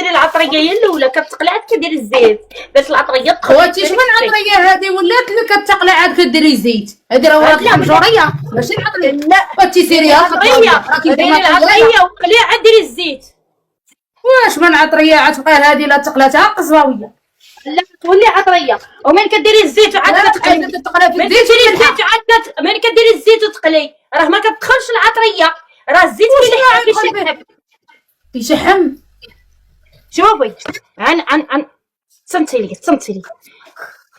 ديري العطريه هي الاولى كتقلع عاد كديري الزيت باش العطريه تخرج. خواتي شكون العطريه هذه ولات اللي كتقلع عاد كديري الزيت؟ هذه راه وراه الحنجريه ماشي العطريه. لا خواتي سيريها العطريه ديري العطريه وقليها عاد ديري الزيت. واش من عطريه عاد تبقى هذه لا تقلاتها قزواويه. لا تولي عطريه ومن كديري الزيت عاد كتقلي. في ملي كديري الزيت عاد ملي كديري الزيت وتقلي راه ما كتدخلش العطريه، راه الزيت كيشحم. كيشحم. شوفي عن تصنتي لي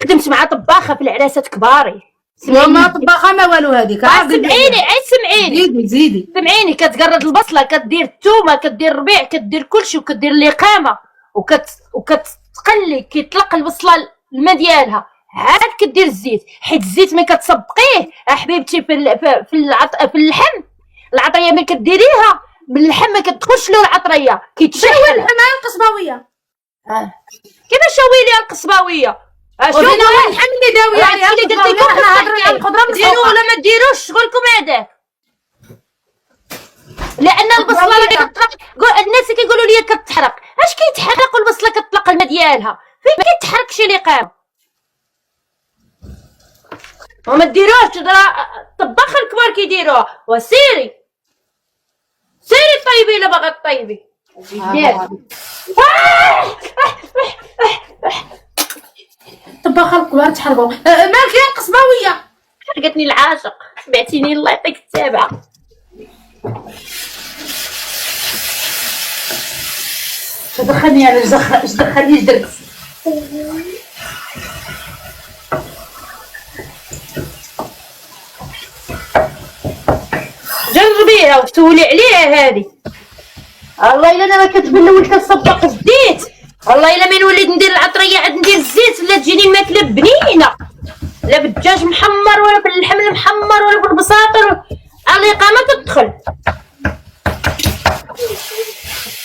خدمت مع طباخه في العراسات كباري. وما طباخه ما والو هذيك. سمعيني سمعيني زيدي سمعيني. كتقرد البصله، كدير الثومه، كدير الربيع، كدير كلشي وكدير اللقامه وكتقلي. كيطلق البصله الماء ديالها عاد كدير الزيت، حيت الزيت ملي كتصبقيه حبيبتي في اللحم العطريه ملي كديريها باللحم ما كتدخلش له العطريه كيتشحن. اللحم القصباويه كيفاش شوي لي القصباويه؟ شوفوا اللحم اللي داويه عليها اللي قلت لكم الخضره ديروا ولا ما ديروش شغلكم هذاك. لان البصله اللي كتطلق الناس كيقولوا لي كتحرق. اش كيتحرق والبصله كتطلق الماء ديالها؟ فين ما كيتحرقش اللي قام وما ديروش. الطباخ الكبار كيديروها. وسيري طيبي الا باغا طيبي. الطباخه الكبار تحرقوا. مالك يا القصباويه؟ حرقتني العاشق. سمعتيني الله يعطيك التابعه. دخلني انا اش دخلني اش درت؟ جربيها وتولي عليها هذه. الله الا انا ما كتبان كنصبق الزيت. والله الا ما نوليد ندير العطريه عاد ندير الزيت ولا تجيني الماكله بنينه، لا بالدجاج محمر ولا باللحم المحمر ولا بالبساطر. الرقه ما تدخل.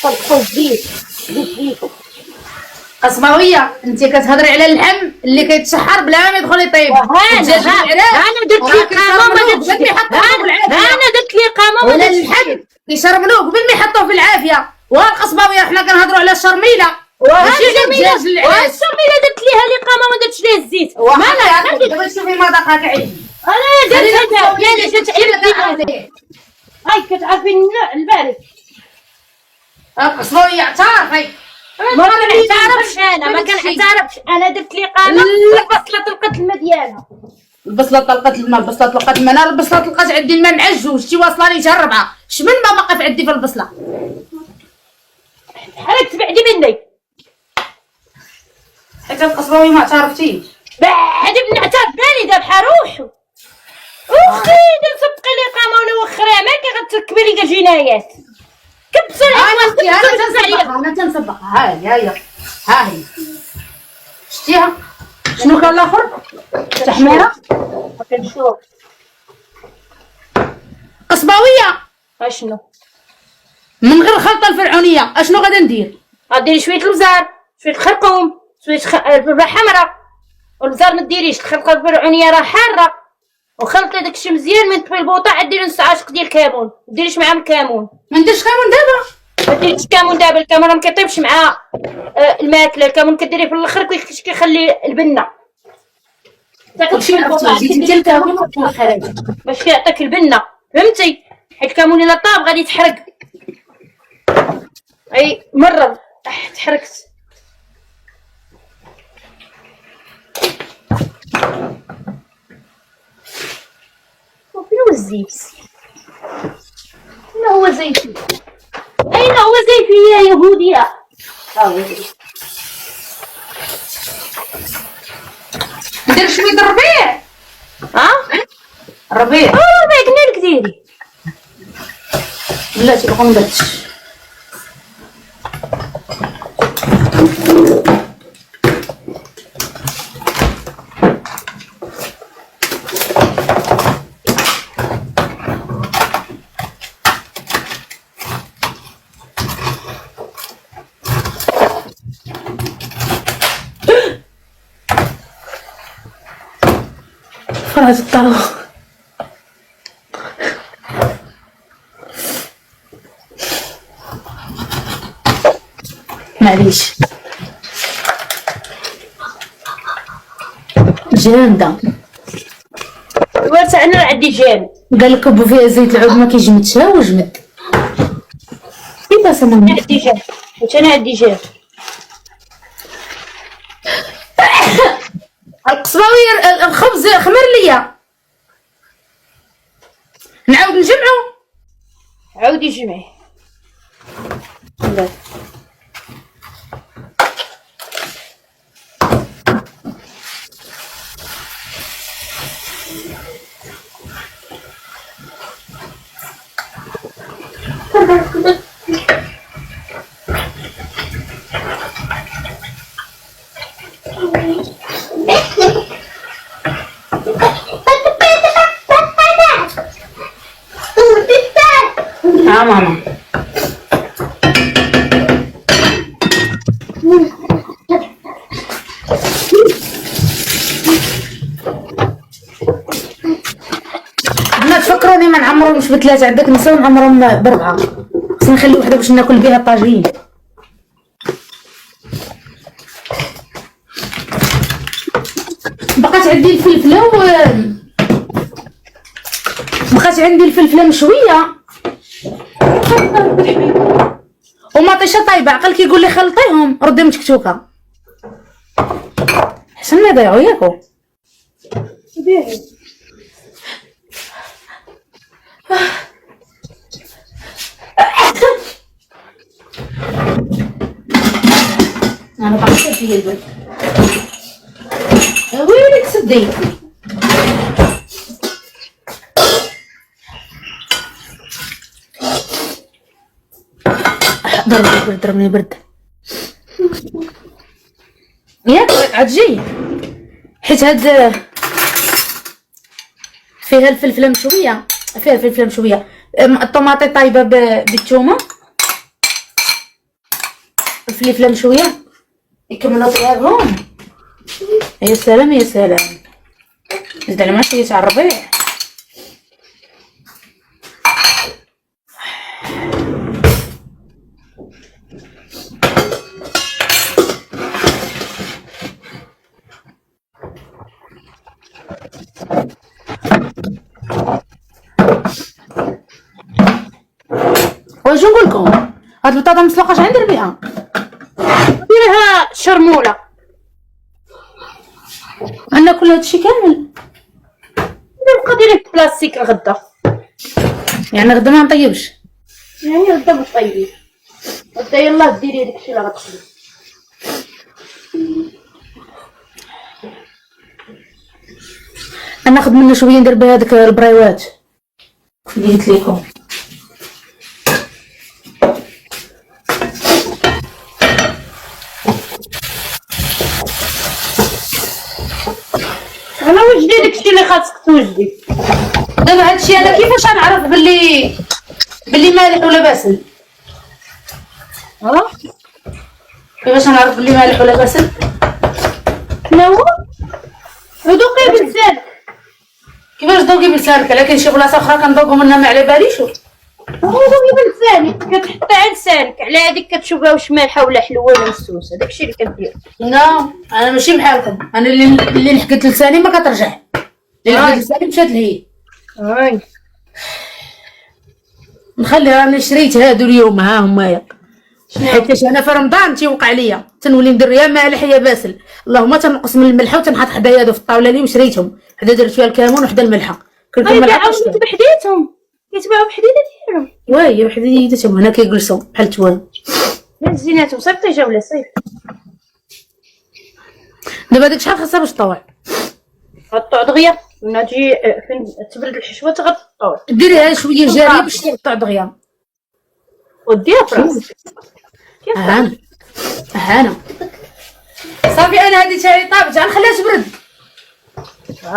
طلقوا الزيت قصباويه انت كتهضري على اللحم اللي كيتشحر بلا ما يدخل يطيب. انا درت لي قامه ما درتش. انا درت لي قامه ولا اللحم كيشرملوه قبل ما يحطوه في العافيه. والقصباويه حنا كنهضروا على الشرميله. ماشي الشرميله درت ليها لقامه ما درتش ليها الزيت. مالك دابا شوفي مذاقك عيب. انا درتها يا تعرفي هاي كتعرفي البارد. القصباويه اعترفي ما كنعترفش انا ما كنعترفش. انا درت لي قامه البصله طلقت الماء ديالها. البصله طلقت الماء. البصله طلقت الماء. انا البصله طلقت عندي الماء معجوج. شتي واصلاني حتى الربعه. شمن ما باقي في عندي في البصله. حرقت بعدي مني. حيت القصباويه ما اعترفتيش. بعد بنعترف بالي دابا حروحو. اختي نسبقي لي قامه ولا وخرها ما كتركبي لي جنايات. كبسوا انا تنسبقها. ها هي شتيها. شنو كان الاخر؟ تحميره. كنشوف قصباويه اشنو من غير الخلطه الفرعونيه اشنو غادي ندير؟ غديري شويه البزار، شويه الخرقوم، شويه الفلفله حمراء. والبزار ما ديريش الخلطه الفرعونيه راه حاره. وخلطي داكشي مزيان من طفي البوطه عاد ديري نص عاشق ديال الكمون. ما ديريش معاه الكمون. ما نديرش كمون دابا. ما ديريش كمون دابا. الكمون ما كيطيبش مع الماكله. الكمون كديريه في الاخر كيخلي البنه. تاكلشي البوطه ديال الكمون في الاخر باش كيعطيك البنه. فهمتي؟ حيت الكمون الا طاب غادي يتحرق. اي مره تحرقت. فين هو الزيت؟ أين هو زيتي؟ أين هو زيتي يا يهودية؟ ندير شويه الربيع. الربيع الربيع قلنا لك ديري. بلاتي باقا مدرتش. فرز الطاوة. معليش جامده. وارسع انا عندي جامد. قال لك كبوا فيها زيت العود ما كيجمدش، ها وجمد كيفاش انا ماما؟ عندي جامد وانا عندي جامد. القصباوي الخبز خمر ليا، نعاود نجمعو. عاودي جمعي. لا ماما ما تفكروني ما نعمرهمش بثلاثة، عندك نساو نعمرهم بربعة، خصني نخلي وحدة باش ناكل بها طاجين. بقات عندي الفلفلة بقات عندي الفلفلة مشوية ومطيشة طايبة، عقل كيقول لي خلطيهم ردي متكتوكة حسن ما يضيعوا ياكو. انا بعرف فيه البرد ويلك سدي. ضربني برد ياك عاد جاي، حيت هاد فيها الفلفله مشويه، فيها الفلفله مشويه، الطوماطي طايبه بالثومه، الفلفله مشويه يكملوا طيابهم. يا سلام يا سلام، زيد على ماشي تاع الربيع. واش نقول لكم، هاد البطاطا مسلوقه اش ندير بها؟ ديرها شرموله. انا كل هادشي كامل نبقى ديريه في بلاستيك الغدا، يعني غدا ما نطيبش. يعني غدا بالطيب. غدا يلاه ديري داكشي اللي غتخلي. انا ناخذ منه شويه ندير بها هذيك البريوات اللي قلت لكم. انا وجدي داكشي اللي خاصك توجدي. دابا هادشي انا كيفاش غنعرف باللي مالح ولا باسل؟ كيفاش غنعرف باللي مالح ولا باسل؟ شنو هو؟ ذوقي بلسانك. كيفاش ذوقي بلسانك؟ على كاين شي بلاصه اخرى كنذوقو منها ما على باليش. هو ذوقي بلسانك، كتحطها على لسانك، على هذيك كتشوفها واش مالحه ولا حلوه ولا مسوسه، داكشي اللي كدير. لا انا ماشي بحالكم، انا اللي لحقت لساني ما كترجع، اللي لحقت لساني مشات لهي. هاي نخلي راني شريت هادو اليوم، ها هما حيتاش انا في رمضان تيوقع ليا تنولي ندير يا مالح يا باسل، اللهم تنقص من الملحه وتنحط حدايا هادو في الطاوله اللي وشريتهم، حدا درت فيها الكمون وحدا الملحه، كلت الملحه كيبيعوا بحديتهم، كيتباعوا بحديتهم. واي بحديتهم هنا كيجلسوا بحال التوان. زيناتهم صيفطي جوله صيف. دابا ديك شحال خاصها باش تطوع؟ غطوا دغيا ولا تجي فين تبرد الحشوه تغطوا ديريها شويه جاريه باش تقطع دغيا وديها في راسك. هانا صافي. انا هذه تاعي طابت، غنخليها تبرد.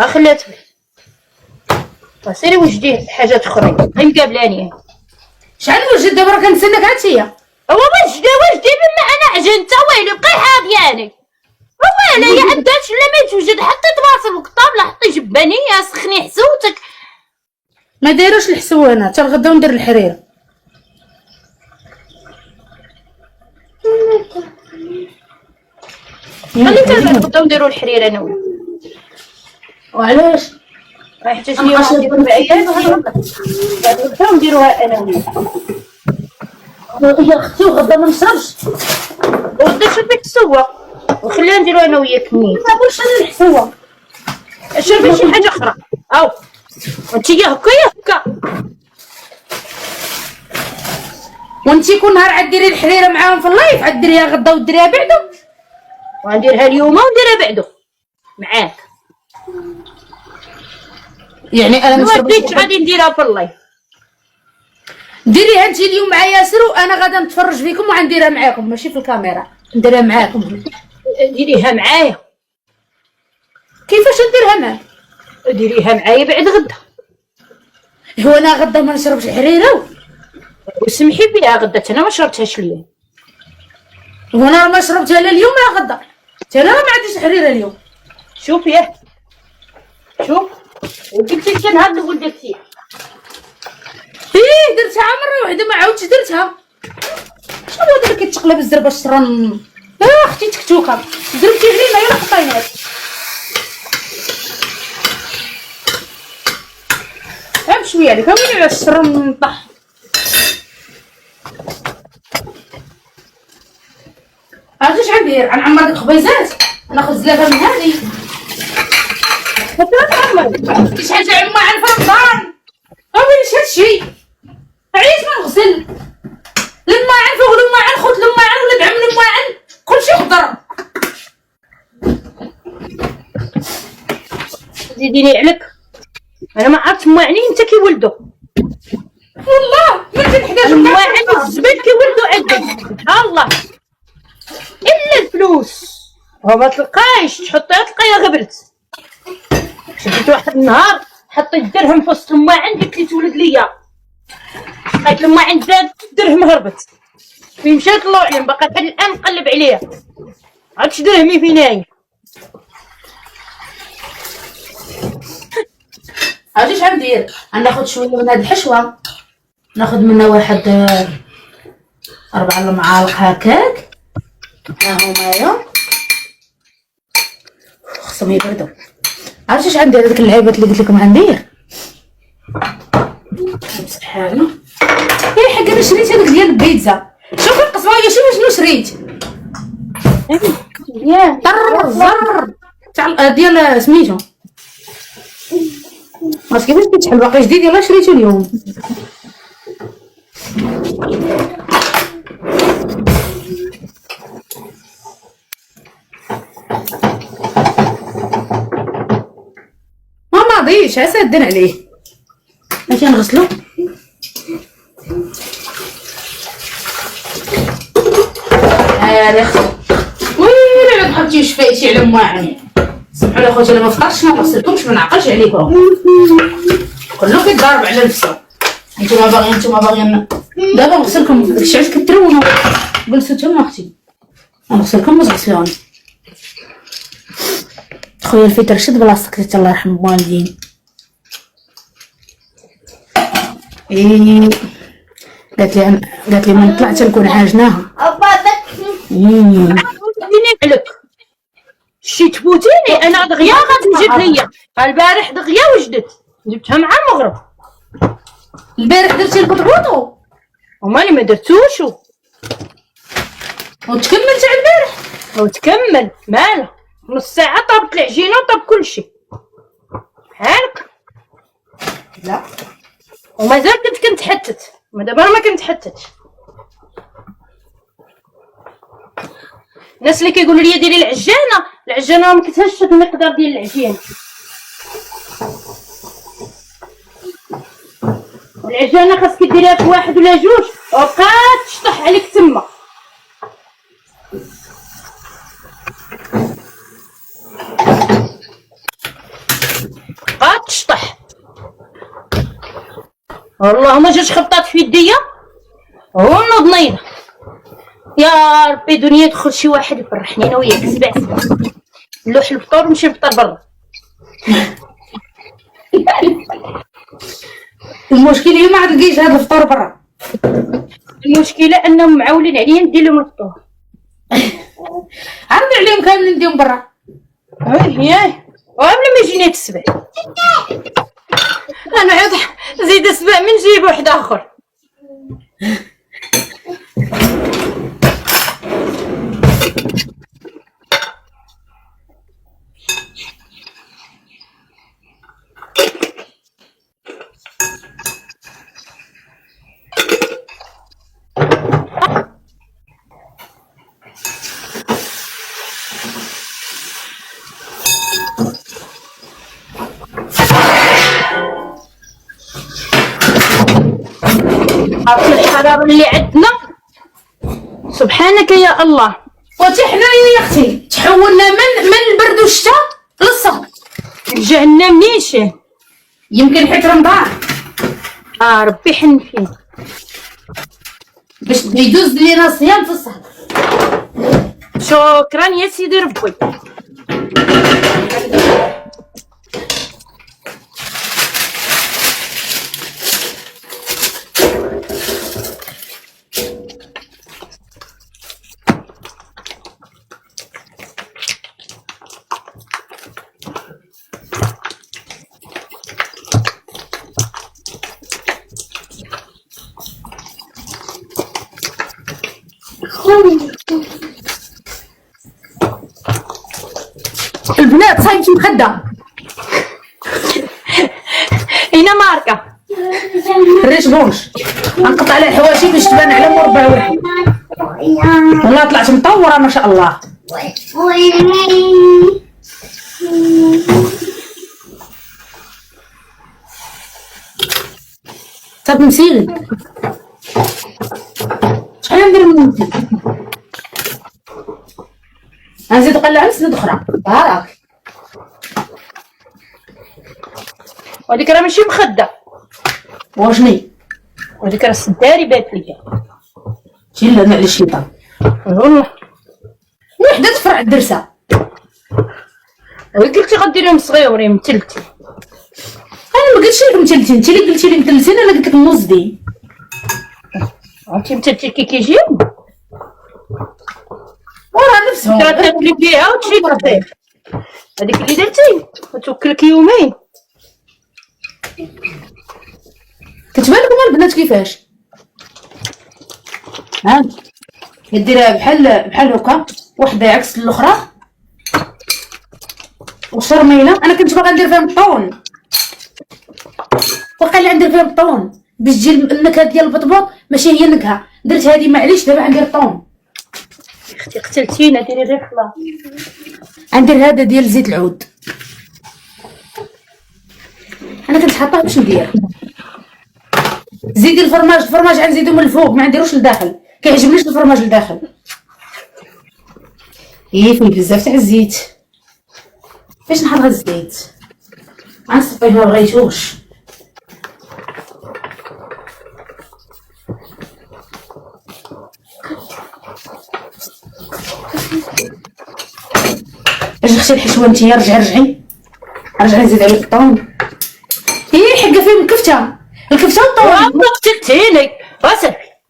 خليها تبرد. سيري وجديه حاجات اخرين غير مقابلاني. شحال وجد دابا راه كنتسناك عاد هو وجدي بما انا عجنت ويلي بقي حاضياني. ولا يا عندهاش لا ما توجد، حطيت بلاصه القطابله، حطي جبانيه سخني حسوتك. ما دايروش الحسو هنا، حتى الغدا وندير الحرير. خلينا نبداو نديرو الحريره انا وياك. وعلاش؟ حتى شي واحد يدير بعياد نبداو نديروها انا وياك. يا اختي وغدا ما نشربش. وغدا شربي السوا وخلينا نديرو انا وياك نيت. ما نقولش انا الحسوه. شربي شي حاجه اخرى. او انت يا هكا يا هكا. وانتي كل نهار عاد ديري الحريره معاهم في اللايف، عاد ديريها غدا وديريها بعدو. وغنديرها اليوم ونديرها بعدو معاك. يعني انا ما نشرب بديتش غادي نديرها في اللايف. ديريها انتي اليوم مع ياسر وانا غادا نتفرج فيكم وغنديرها معاكم، ماشي في الكاميرا، نديرها معاكم. ديريها معايا. كيفاش نديرها معاك؟ ديريها معايا بعد غدا. هو انا غدا ما نشربش حريره؟ وسمحي بها غدا انا ما شربتهاش اليوم. هو انا ما شربتها لا اليوم لا غدا، حتى انا ما عنديش حريره اليوم. شوف ياه شوف قلتي لك نهار الاول درتيها. درتها مره واحده ما عاودتش درتها. شنو هو دابا كيتقلب الزربه الشرن؟ اختي تكتوكه درتي علينا يلا حطيناها. غير شويه عليك وين على الشرن طح. عرفتي اش غندير؟ غنعمر ديك الخبيزات، ناخذ زلافه من هذه. كاش حاجه عما عن رمضان. وينش هادشي؟ علاش ما نغسل؟ لما عن فوق لما عن خوت لما عن ولاد عم لما عن كلشي خضر. زيديني عليك انا ما عرفت ماعني انت كيولدوا. والله ما تنحتاج ماعني الزبل كيولدوا عندك سبحان الله. الا الفلوس وما تلقايش تحطيها تلقايها غبرت. شديت واحد النهار حطيت درهم في وسط الماعن قلت لي تولد ليا. لقيت الماعن زاد الدرهم هربت. فين مشات الله اعلم باقا لحد الان نقلب عليها. عرفتش درهمي فين هاي. عرفتي اش غندير؟ غناخد شويه من هاد الحشوه، ناخد منها واحد 4 معالق هكاك. ها هما خصهم يبردوا. عرفتي اش غندير؟ هذيك اللعيبات اللي قلت لكم غندير نمسح حالي. يا حق انا شريت هذاك ديال البيتزا. شوفي القسمه هي شنو شريت؟ ياه زر تاع ديال سميتو. واش كيفاش كيتشحل باقي جديد؟ يلاه شريتو اليوم. ما ماضيش اسدن عليه. ماشي نغسلو. اختي ويلي لا تحطي شفايتي على ماعن. سمحوا لي خوتي انا ما فطرتش ما غسلتكمش ما نعقلش عليكم. كله كيتضارب على نفسه. نتوما باغيين دابا نغسلكم. داكشي علاش كترونوا. جلسوا تما اختي نغسلكم وتغسلوني. خويا الفطر شد بلاصتك حتى الله يرحم الوالدين. قالت لي من طلعت نكون عاجناها. ديني عليك شي تفوتيني انا دغيا غتجيب ليا. البارح دغيا وجدت جبتها مع المغرب. البارح درتي البطبوطو ومالي ما درتوش وتكمل تاع البارح وتكمل ماله نص ساعه طابت العجينه وطاب كلشي بحالك. لا ومازال كنت كنتحتت ما دابا ما كنتحتتش. الناس اللي كيقولوا لي ديري العجانه ما كتهش المقدار ديال العجين. العجانه خاصك ديريها في 1 ولا 2 وبقات تشطح عليك تما. بقات تشطح. والله ما جاتش خبطات في يديا ونوض نايضه. يا ربي دنيا يدخل شي واحد يفرحني انا وياك سبع نلوح الفطور ونمشي نفطر برا. المشكله ما عاد لقيتش هذا الفطور برا. المشكله انهم معولين عليا ندير لهم الفطور. عندي عليهم كاملين نديهم برا. ياه وقبل ما يجيني السبع انا عاد زيد السبع من جيب واحد اخر. عرفت الحرارة اللي عندنا سبحانك يا الله. وانت حنا يا اختي تحولنا من البرد والشتاء للصهد. جهنم نيشان يمكن حيت رمضان ربي يحن فيه باش يدوز لينا الصيام في الصهد. شكرا يا سيدي ربي. البنات صايم في مخده هنا ماركة الريش بونش نقطع على الحواشي باش تبان على مربع واحد. والله طلعت مطوره ما شاء الله. صافي مسيغي شحال ندير من المنتج. غنزيد نقلع نسند اخرى بارك. وهذيك راه ماشي مخدة واشني وهذيك راه السداري بات ليا. شي لنا على الشيطان والله وحده تفرع الدرسه. قلتي غديريهم صغيورين متلتي. انا ما قلتش لك متلتين، انت اللي قلتي لي متلتين انا قلت لك موزدين. انت متلتي كي كيجيو ورا نفسهم تاكلي فيها وتجي تطيب. هذيك اللي درتي وتوكلك يومين. كتبان لكم البنات كيفاش ها ديرها بحال هكا وحده عكس الاخرى وشرميله. انا كنت باغا ندير فيها الطون وقال لي ندير فيها الطون باش تجي النكهه ديال البطبوط ماشي هي النكهه. درت هذه معليش دابا غندير الطون. اختي قتلتينا ديري الرفله. غندير هذا ديال زيت العود. انا كنت حاطاه باش ندير زيدي الفرماج غنزيدو من الفوق ما نديروش لداخل. كيعجبنيش الفرماج لداخل فيه بزاف تاع الزيت. فاش نحط هاد الزيت غنصفيه ما بغيتوش. اجي اختي الحشوه نتيا رجعي نزيد عليك الطون. هي حقه فيهم الكفته والطون. والله قتلتيني.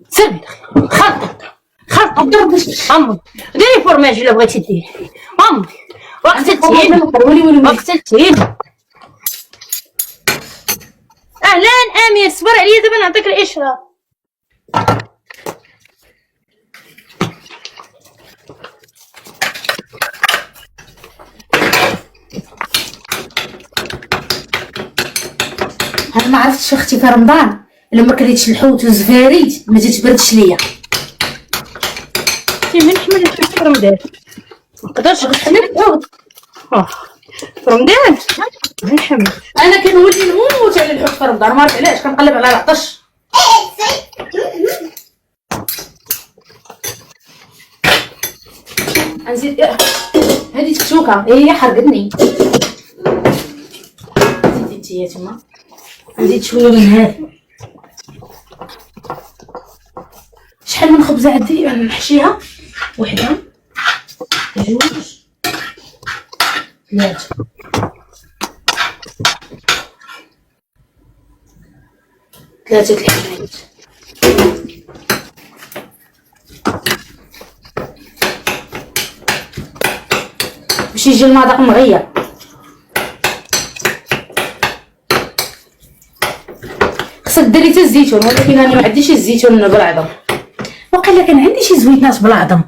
سيري خلطة امي ديري فرماج الا بغيتي ديري امي. وقتلتيني اهلا امير صبر عليا دابا نعطيك الاشراف. انا ما عرفتش اختي في رمضان لما كليتش الحوت والزفاريت ما تتبردش ليا. من حمل الحوت في رمضان مقدرش نحمل الحوت في رمضان نحمل. انا كنولي نموت على الحوت في رمضان ما عرفت علاش كنقلب على العطش. غنزيد هذه تكشوكه هي حرقتني. زيدي انتيا تما نزيد شويه من هذا. شحال من خبزه عندي نحشيها؟ وحده جوج ثلاثه الحبايب. باش يجي المذاق مغير. خصك ديري حتى الزيتون، ولكن انا ما عنديش الزيتون بالعظم. وقيلا كان عندي شي زوينات بالعظم.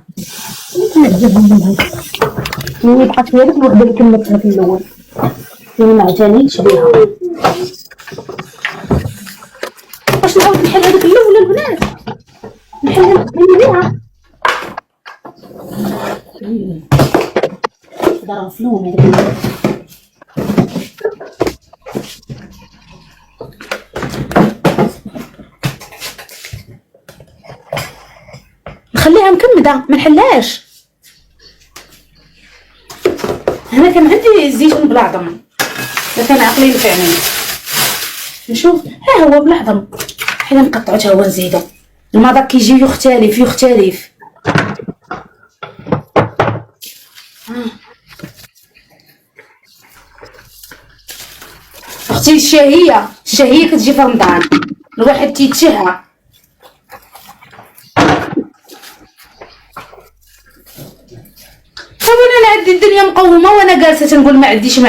ملي بقات فيها ديك الوحده اللي كملتها في الاول اللي ما عجانيش بها. واش نعاود نحل هذيك الاولى البنات؟ نحل بها ضرب فلوم هذاك. نخليها مكمده ما نحلهاش. هنا كان عندي الزيتون بالعظم، كان عقلي فعلا. نشوف ها هو بالعظم، حنا نقطعو تا هو نزيدو. المذاق كيجي يختلف. اختي الشهيه كتجي في رمضان، الواحد تيتشهى. وانا عندي الدنيا مقومه وانا جالسه تنقول ما عنديش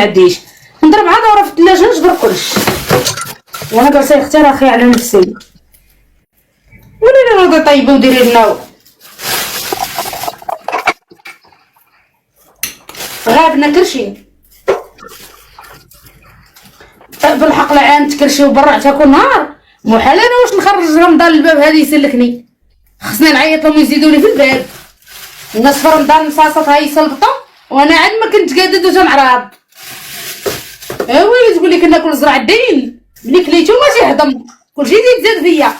نضرب عاد ورا في الثلاجه نجبر كلشي وانا جالسه اختار اخي على نفسي. ولا نوضي طيبه وديري لنا غابنا كرشي بالحق العام تكرشي وبرع تاكل نهار. محال انا واش نخرج رمضان الباب هذه يسلكني، خصني نعيط لهم يزيدوني في الباب. الناس في رمضان مصاصتها يسلطوا وانا عاد ما كنت قادد وتنعرض. ويلي تقول لي كناكل زرع الدين ملي كليتو ما تيهضم كلشي تيتزاد فيا.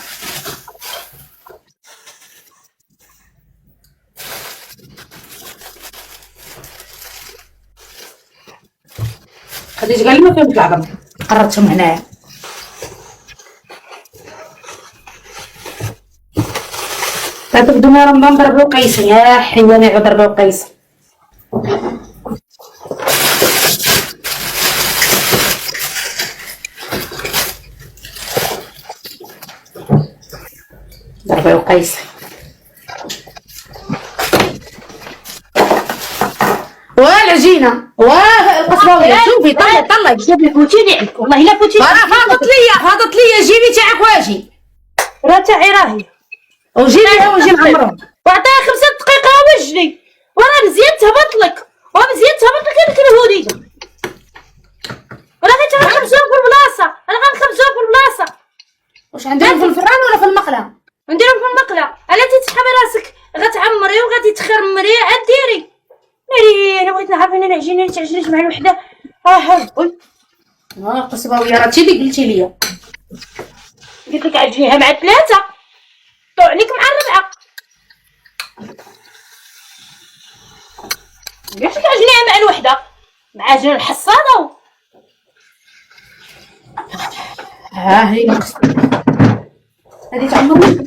خديت كاع ما كان بالعظم قررتهم هنايا. تبدو ما رمضان ضربوا قيس يا حيواني ضربوا قيس. ضربوا قيس والعجينه والقصباويه. شوفي طلعي جاب لك فوتيني عندك والله الا فوتيني. هضت لي جيبي تاعك واجي راه تاعي راهي وجيبي واجي نعمرهم وعطيها 5 دقائق وجني وراه مزيان تهبط لك هذيك الهوديده. راه غير تنخبزوها في البلاصه، واش عندهم في الفران ولا في المقله؟ نديرهم في المقله. الا تسحبي راسك غتعمري وغادي تخرمري عاد ديري. انا بغيت نعرف ان العجينه اللي تعجنت مع الوحده هاي قصباويه راه تي اللي قلتي لي. قلت لك عجنيها مع 3 طوع عليك مع 4. ليش تعجنيها مع الوحده مع عجن الحصاده ها هي نقص هذه تعمرني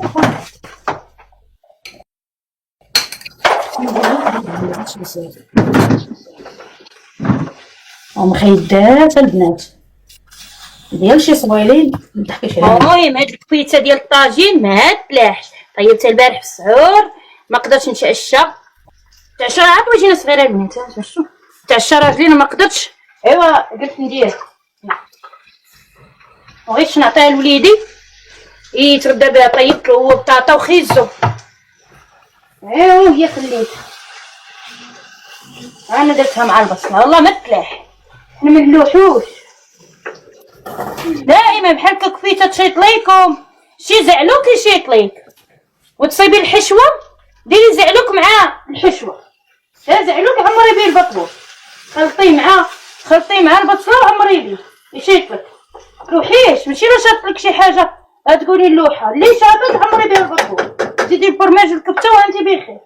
مخيدات البنات ديال شي صوالين ما تحكيش عليها. المهم هاد الكبيته ديال الطاجين ما تلاحش. طيبتها البارح في السحور ما قدرتش نتعشى. تعشى عاد وجينا صغيره البنات تعشى راجلين ما قدرتش. ايوا قلت ندير بغيتش نعطيها لوليدي يتغدى بها. طيبت له هو بطاطا وخيزو ايوا هي خليتها انا درتها مع البصله والله ما تلاح. حنا من اللوحوش دائما بحال هكا كفيته تشيط ليكم شي زعلوك يشيط ليك وتصيبي الحشوه ديري زعلوك مع الحشوه. زعلوك عمري بيه البطبوط خلطيه مع البصله وعمري بيه يشيط لك. لوحيش ماشي لا شاط لك شي حاجه تقولي اللوحه اللي شاطت عمري بيه البطبوط. زيدي الفرماج والكبته وانت بخير.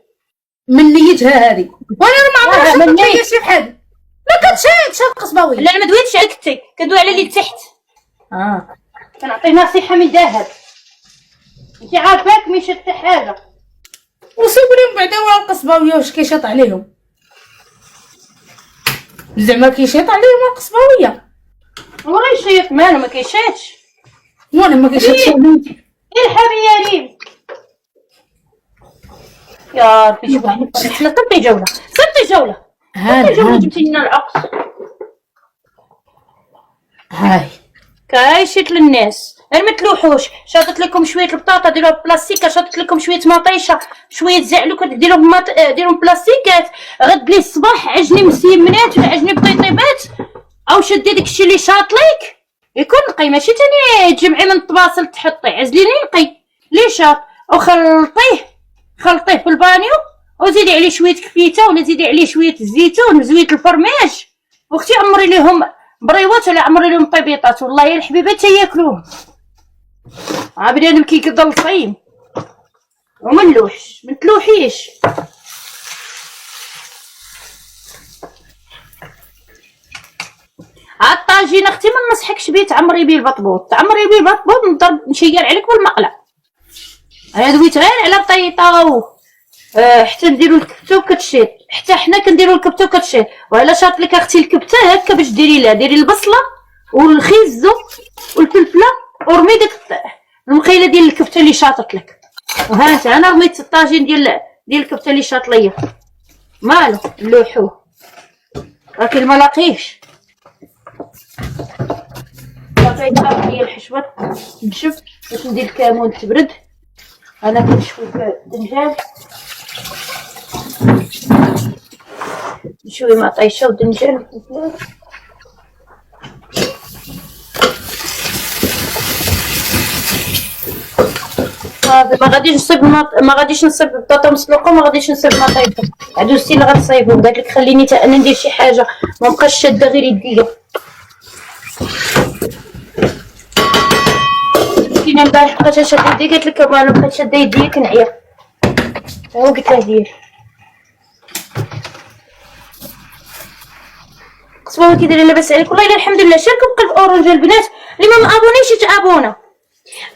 من نيتها هذه وانا ما عمرها شفتها شي حد ما كتشيطش القصباوي. لا انا ما دويتش على كتي كندوي على اللي تحت. كنعطيه نصيحه من ذهب انت عارفاك ما شفت حاجه. وصيبوا لهم بعدا ورا القصباويه واش كيشاط عليهم زعما كيشاط عليهم القصباويه. والله يشيط مالو ما كيشاتش وانا ما كيشاطش الحبي يا ريم يا ربي. شوف حنا صرتي جوله هان جبتي لنا العقص. هاي كاي شيت للناس غير ما تلوحوش. شاطت لكم شويه البطاطا ديروها بلاستيكه، شاطت لكم شويه مطيشه، شويه زعلوك ديروهم بلاستيكات. غد لي الصباح عجني مسيمنات ولا عجني بطيطيبات، او شدي داكشي اللي شاط ليك يكون نقي، ماشي تاني تجمعي من الطباصل تحطي. عزلي نقي لي شاط خلطيه في البانيو، وزيدي عليه شويه كفيته ولا زيدي عليه شويه الزيتون وزويت الفرماج، واختي عمري ليهم بريوات ولا عمري لهم طبيطات، والله يا الحبيبات تياكلوهم. عبدان كيقضى الصيم ومنلوحش متلوحيش. عالطاجين اختي ما نصحكش بيه تعمري بيه البطبوط، تعمري بيه البطبوط نضرب نشير عليك بالمقله. انا دويت غير على بطيطه حتى نديرو الكبته وكتشيط، حتى حنا كنديرو الكبته وكتشيط. وعلى شاط لك اختي الكبته هكا باش ديري لها، ديري البصله والخيزو والفلفله ورمي داك المقيله ديال الكبته اللي شاطت لك. وهانت انا رميت الطاجين ديال الكبته اللي شاط ليا، مالو نلوحوه راكي ما لاقيش. صافي هي الحشوه تنشف باش ندير الكمون تبرد. انا كنشوي الدنجال نشوي مطيشه ودنجال ما غاديش نصيب بطاطا مسلوقه، ما غاديش نصيب مطيشه. عدوزتي اللي غتصايبهم، قالت لك خليني حتى انا ندير شي حاجه ما بقاش شاده غير يديا. كاينه البارح بقات شاده يدي، قالت لك ما بقات شاده يديا كنعيا. هو قلت لها دير قسما كي دايره لاباس عليك. والله الا الحمد لله شاركوا بقلب اورنج البنات اللي ما مابونيش يتابونا.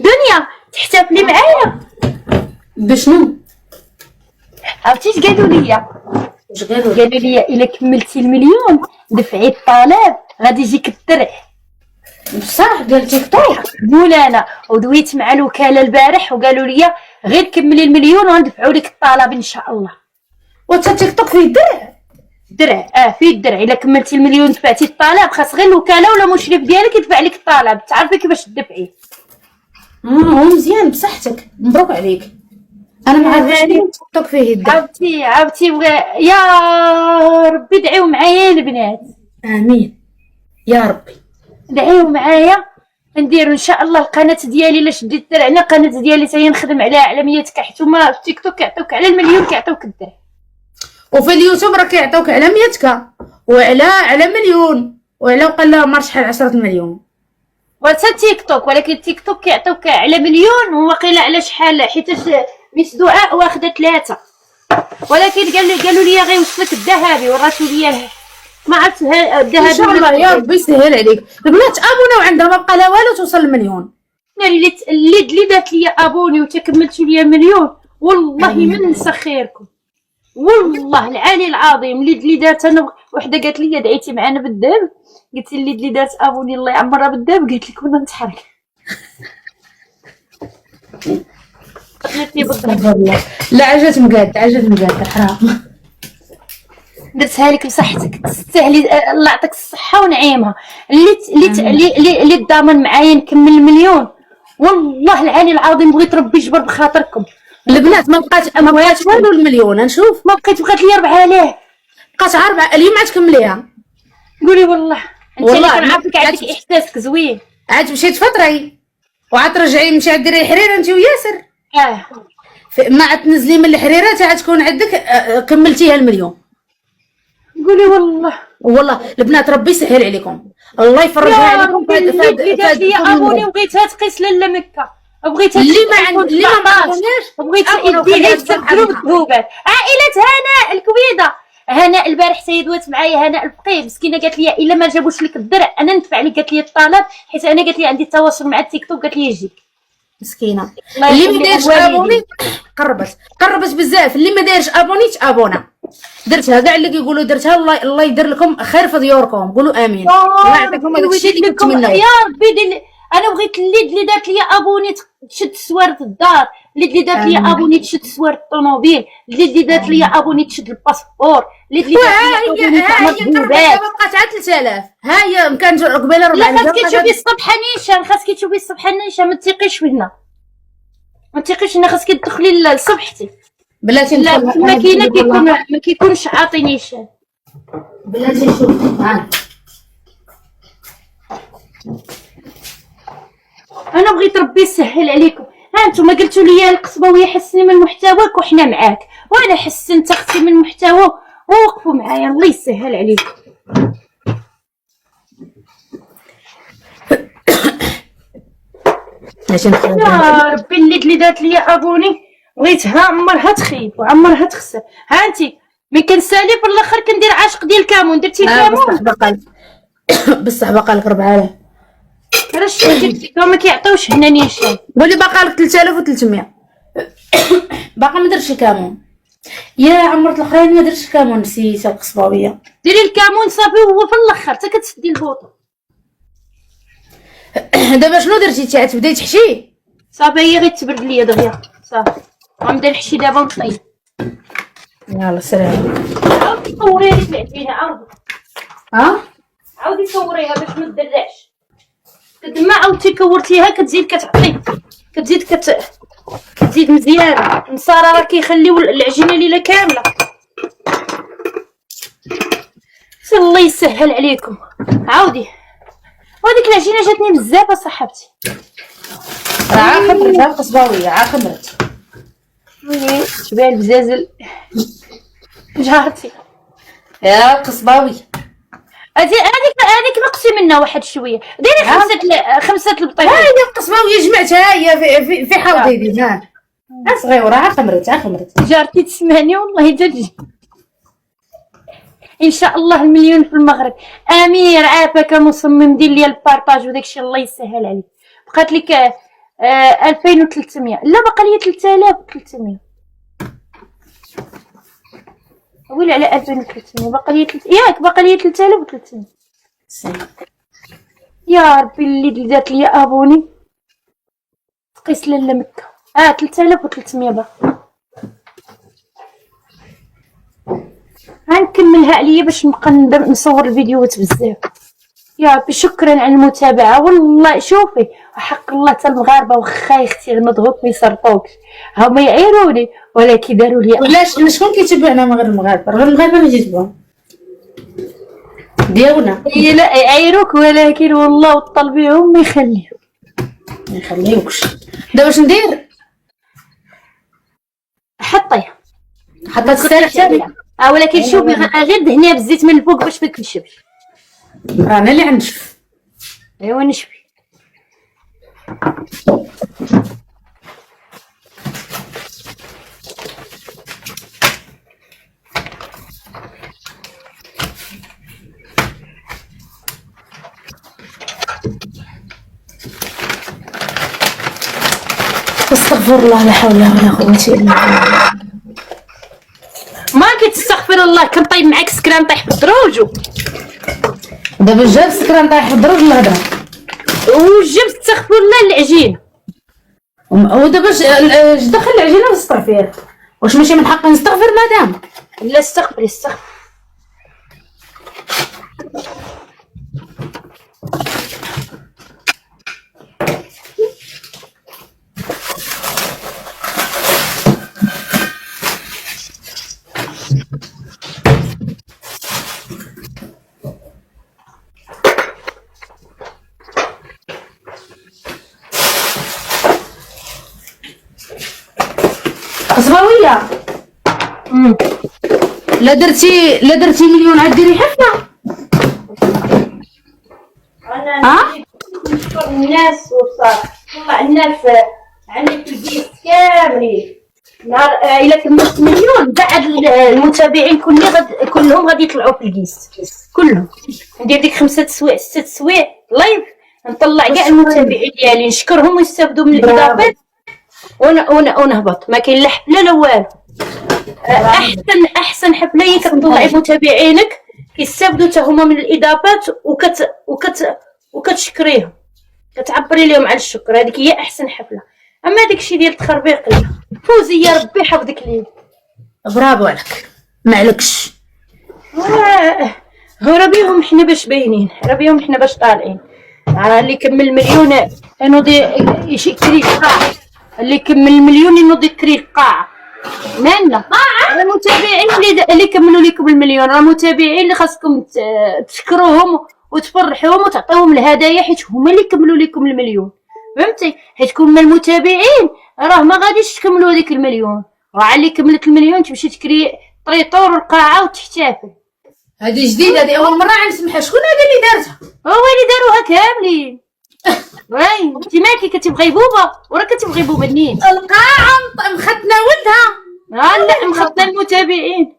دنيا تحتفلي معايا بشنو؟ عرفتي اش قالوا لي؟ قالوا لي الا كملتي المليون دفعي الطلب غادي يجيك الدرع. بصح ديال تيك توك قول انا. ودويت مع الوكاله البارح وقالوا لي غير كملي المليون وندفعوا لك الطلب ان شاء الله. وتا تيك توك فيه درع فيه الدرع. الا كملتي المليون دفعتي الطلب خاص غير الوكاله ولا مشرف ديالك يدفع لك الطلب، تعرفي كيفاش تدفعيه. هو مزيان بصحتك، مبروك عليك. انا ما عرفتش تيك توك فيه الدرع. عرفتي يا ربي دعيو معايا البنات. امين يا ربي دعيو معايا نديرو ان شاء الله القناه ديالي. الا شديت درعنا القناه ديالي حتى هي نخدم عليها على 100 حيتوما في تيك توك كيعطيوك على المليون كيعطيوك الدرع، وفي اليوتيوب راه كيعطيوك على 100 وعلى مليون وعلى وقال ما شحال 10 مليون. وتا تيك توك، ولكن تيك توك كيعطيوك على مليون وواقيلا على شحال حيتاش ميس دعاء واخده 3. ولكن قالوا لي غيوصلك الذهبي وراتو ليا ما عرفت الذهبي ان شاء الله يا ربي يسهل عليك. البنات ابونا وعندها ما بقى لا والو توصل المليون. اللي دات لي ابوني وتكملتوا لي مليون والله ما ننسى خيركم، والله العالي العظيم. اللي دات انا وحده قالت لي دعيتي معنا بالذهب، قلت اللي دات ابوني الله يعمرها بالذهب، قالت لك كنا نتحرك. لا عجبت مقاد حرام. درتها لك بصحتك تستاهلي، الله يعطيك الصحه ونعيمها. اللي الضامن معايا نكمل المليون والله العالي العظيم بغيت ربي يجبر بخاطركم. البنات ما بقاش والو المليون. نشوف ما بقيت بقات لي 4000. بقات 4 اليوم عاد تكمليها. قولي والله انت اللي كنعرفك عندك احساسك زوين. عاد مشيت فطري وعاد ترجعي مشي ديري الحريره انت وياسر. ما عاد تنزلي من الحريره عاد تكون عندك كملتيها المليون. قولي والله البنات ربي يسهل عليكم، الله يفرجها عليكم. دات لي ابوني وبغيتها تقيس لاله مكه، بغيتها اللي ما عندناش بغيتها يديها تسكروا بالذوبات. عائله هناء الكويده، هناء البارح سيدوات معايا، هناء الفقيه مسكينه قالت لي الا ما جابوش لك الدرع انا ندفع لك. قالت لي الطلب حيت انا قالت لي عندي التواصل مع التيك توك، قالت لي يجيك مسكينه. اللي ما دايرش ابوني قربت بزاف. اللي ما دايرش ابوني تابونا. درتها كاع اللي كيقولوا درتها. الله يدير لكم خير في ديوركم، قولوا امين. الله يعطيكم هذاك الشيء اللي كنتمناو يا ربي. انا بغيت اللي دارت لي ابوني تشد سوارت الدار اللي دارت لي ابوني تشد سوار الطوموبيل، اللي دارت لي ابوني تشد الباسبور، اللي دارت لي ابوني تعمل جوبات. بقات عاد 3000. ها هي كان قبيله 400. لا خاصك تشوفي الصبحه نيشان، خاصك تشوفي الصبحه نيشان، ما تثقيش فينا، ما تثقيش هنا، خاصك تدخلي لصبحتي. بلاتي لا الماكينه كيكون ما كيكونش عاطي نيشان. بلاتي نشوف. انا بغيت ربي يسهل عليكم. ها انتم قلتوا لي القصباويه حسني من محتواك وحنا معاك، وانا حسنت اختي من محتوى ووقفوا معايا. الله يسهل عليكم. يا ربي اللي دارت لي ابوني بغيتها عمرها تخيب وعمرها تخسر. ها انتي ملي كنسالي في الاخر كندير عاشق ديال الكامون. درتي الكامون بصح باقا لك 4000. علاش ما كيعطيوش هنا نيشان؟ قولي باقا لك 3300. باقا ما درتش الكامون يا عمرت الاخرين، ما درتش الكامون. نسيت القصباويه. ديري الكامون صافي وهو في الاخر حتى كتسدي البوطه. دابا شنو درتي؟ تبداي تحشي صافي هي غير تبرد ليا دغيا صافي. غنبدا نحشي دابا ونطيب. يلا سلام. عاودي صوري لي العجينه عاودي. عاودي صوريها باش ما تدرعش. كما عاودتي كورتيها كتزيد كتعطي كتزيد مزيانه. النصارى راه كيخليو العجينه ليله كامله. الله يسهل عليكم. عاودي. وهذيك العجينه جاتني بزاف اصاحبتي. راه خمرتها القصباويه، عا خمرت. وي شبيه البزازل جارتي يا القصباوي. هذيك نقصي منها واحد شويه. ديري خمسه البطيخ. هاي القصباويه جمعتها هي في حوضي. ها صغيره. عا خمرت. جارتي تسمعني والله تجي. ان شاء الله المليون في المغرب. امير عافاك مصمم دير لي البارطاج وداكشي. الله يسهل عليك. بقات لك 2300. لا باقا لي 3300. ويلي على 2300. باقا لي ياك باقا لي 3300. يا ربي اللي دات لي ابوني تقيس لاله مكه. 3300 باقا. غنكملها عليا باش نبقى نصور الفيديوهات بزاف. يا ربي شكرا على المتابعه. والله شوفي حق الله حتى المغاربه واخا يختي غنضغط ما يسرطوكش، هما يعيروني ولكن داروا لي. علاش شكون كيتبعنا من غير المغاربه؟ غير المغاربه ما يتبعون ديالنا. لا يعيروك ولكن والله وطلبيهم ما يخليوكش. دابا واش ندير؟ حطيها السالفه. ولكن شوفي غير دهنيها بالزيت من الفوق باش ما تنشفش. انا اللي غنشف. ايوا نشفي. استغفر الله لا حول ولا قوه الا بالله. ما كتستغفر الله. كنطيب معاك سكران نطيح في الدروج. دابا جاب السكران طايح في الدروج الهضره. وجبت استغفر الله العجين. ودابا اش دخل العجينه نستغفر؟ واش ماشي من حقي نستغفر مدام؟ لا استغفري. قصباويه. لا درتي مليون عاد ديري حفله. انا نشكر الناس وصافي. طلع الناس عندي في البيت كاملين. نهار الا كملت مليون بعد المتابعين كلهم غادي يطلعوا في الكيس كلهم. ندير ديك 5 سوايع 6 سوايع لايف نطلع كاع المتابعين ديالي نشكرهم ويستافدوا من الاضافات ونهبط. ما كاين لا حفله لا والو. احسن حفله هي كتطلعي متابعينك كيستافدوا حتى هما من الاضافات وكتشكريهم كتعبري لهم على الشكر. هذيك هي احسن حفله. اما داكشي ديال التخربيق لا. فوزيه ربي يحفظك ليه. برافو عليك، ما عليكش. راه بيهم حنا باش باينين، راه بيهم حنا باش طالعين. اللي يكمل مليون ينوض يشكري القاعة، اللي يكمل مليون ينوض يكري القاعة. مالنا المتابعين اللي كملوا لكم المليون، راه متابعين اللي خاصكم تشكروهم وتفرحوهم وتعطيوهم الهدايا، حيت هما اللي كملوا لكم المليون. فهمتي؟ حيت كون المتابعين راه ما غاديش تكملوا هذيك المليون، راه اللي كملت المليون تمشي تكري طريطور القاعة وتحتفل. هذه جديده، هذه اول مره نسمعها. شكون هذا اللي دارتها؟ هو اللي داروها كاملين. واي انت مالكي كتبغي بوبا وراه كتبغي بوبا النين. القاعه مختنا ولدها. لا مخطنا المتابعين.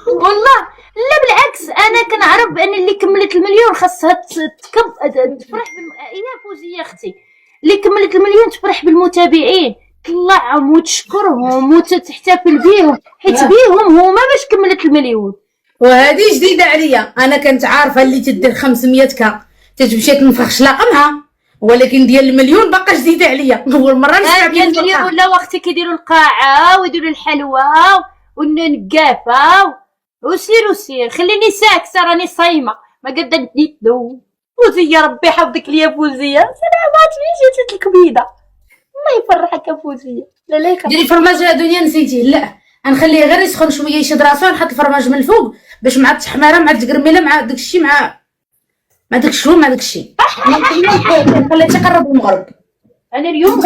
والله لا بالعكس، انا كنعرف بان اللي كملت المليون خاصها تفرح يا فوزيه اختي، اللي كملت المليون تفرح بالمتابعين، تطلعهم وتشكرهم وتحتفل بيهم، حيت بيهم هما باش كملت المليون. وهذه جديده عليا، انا كنت عارفه اللي تدير 500 تتمشي تنفخ شلاقمها، ولكن ديال المليون باقا جديده عليا. اول مره نسمع ديال المليون. ولا اختي كيديروا القاعه ويديروا الحلوى والنقافه وسير خليني ساكته راني صايمه ما قد ندو. فوزيه ربي يحفظك ليا فوزيه، سلامات لي جاتك الكبيده. الله يفرحك يا فوزيه. لا يخليك. ديري الفرماج دنيا نسيتيه. لا غنخليه غير يسخن شويه يشد راسو، نحط الفرماج من الفوق باش مع التحماره مع التقرميله مع داكشي مع داكشي مع داكشي نخليه تقرب المغرب. انا اليوم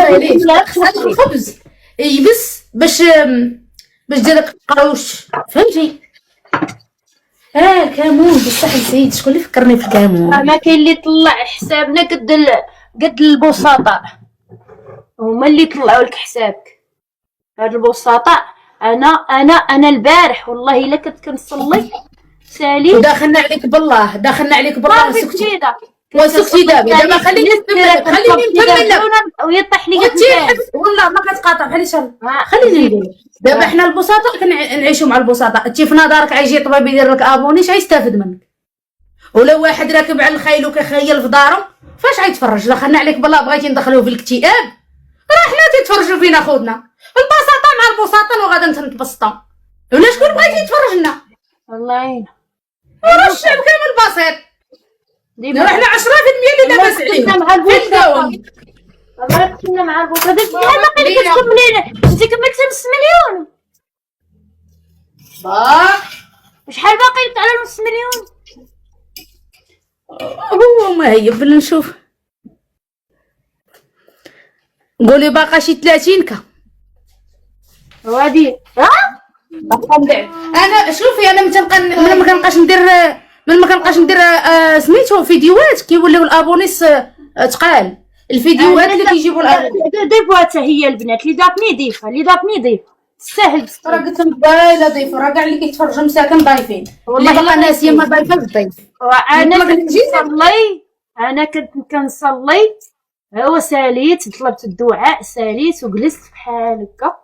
خاص الخبز يبس باش دير قروش، فهمتي؟ الكامون بصح نسيت شكون اللي فكرني في الكامون. ما كاين اللي طلع حسابنا قد البسطاء، هما اللي طلعوا لك حسابك. هاد البسطاء انا البارح والله الا كنت كنصلي سالي وداخلنا عليك بالله وسكتي دابا خليني نكمل ويطيح لي والله ما كتقاطع بحال شر. خليني ندير دابا حنا البسطاء كنعيشوا مع البسطاء. انت في نظرك غيجي طبيب يدير لك ابوني اش غيستافد منك؟ ولا واحد راكب على الخيل وكيخيل في دارو فاش غيتفرج؟ دخلنا عليك بالله بغيتي ندخلوه في الاكتئاب. راه حنا تيتفرجوا فينا خوتنا البساطه مع البساطه وغادا نتبسطوا، ولا شكون بغيتي يتفرج لنا؟ الله يعين. وراه الشعب كامل بسيط. رحنا 10% اللي لاباس عليهم مع البوسطه. الله كنا مع البوسطه. هذا باقي كتكملين انت كملتي نص مليون. شحال باقي لك على نص مليون؟ هو ما هي بلا نشوف. قولي باقا شي 30 وهادي انا شوفي انا ما كنبقاش ندير سميتو فيديوهات كيوليو الابونيس تقال. الفيديوهات اللي كيجيبوا ضيفوها حتى هي البنات اللي ضافني ضيفه سهل. راه قلت لهم بايله ضيفه، راه كاع اللي كيتفرجوا مساكن ضايفين والله باقا ناسيه ما ضايفه الضيف. انا كنت كنصلي هو ساليت طلبت الدعاء ساليت وجلست بحال هكا.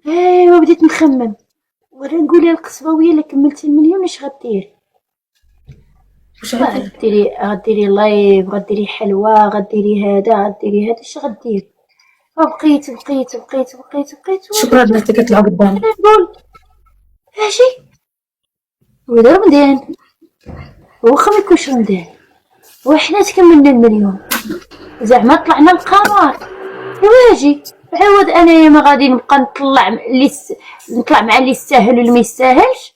ايوا بديت نخمم ولا نقول يا القصباويه الا كملتي المليون اش غديري؟ غديري لايف، غديري حلوى، غديري هذا اش غديري؟ بقيت شكرا بنتي كتلعب قدامي. نقول اجي ولا رمضان واخا ما يكونش رمضان وحنا تكملنا المليون زعما طلعنا القمر. واجي عوض انايا ما غادي نبقى نطلع مع اللي يستاهل واللي ما يستاهلش،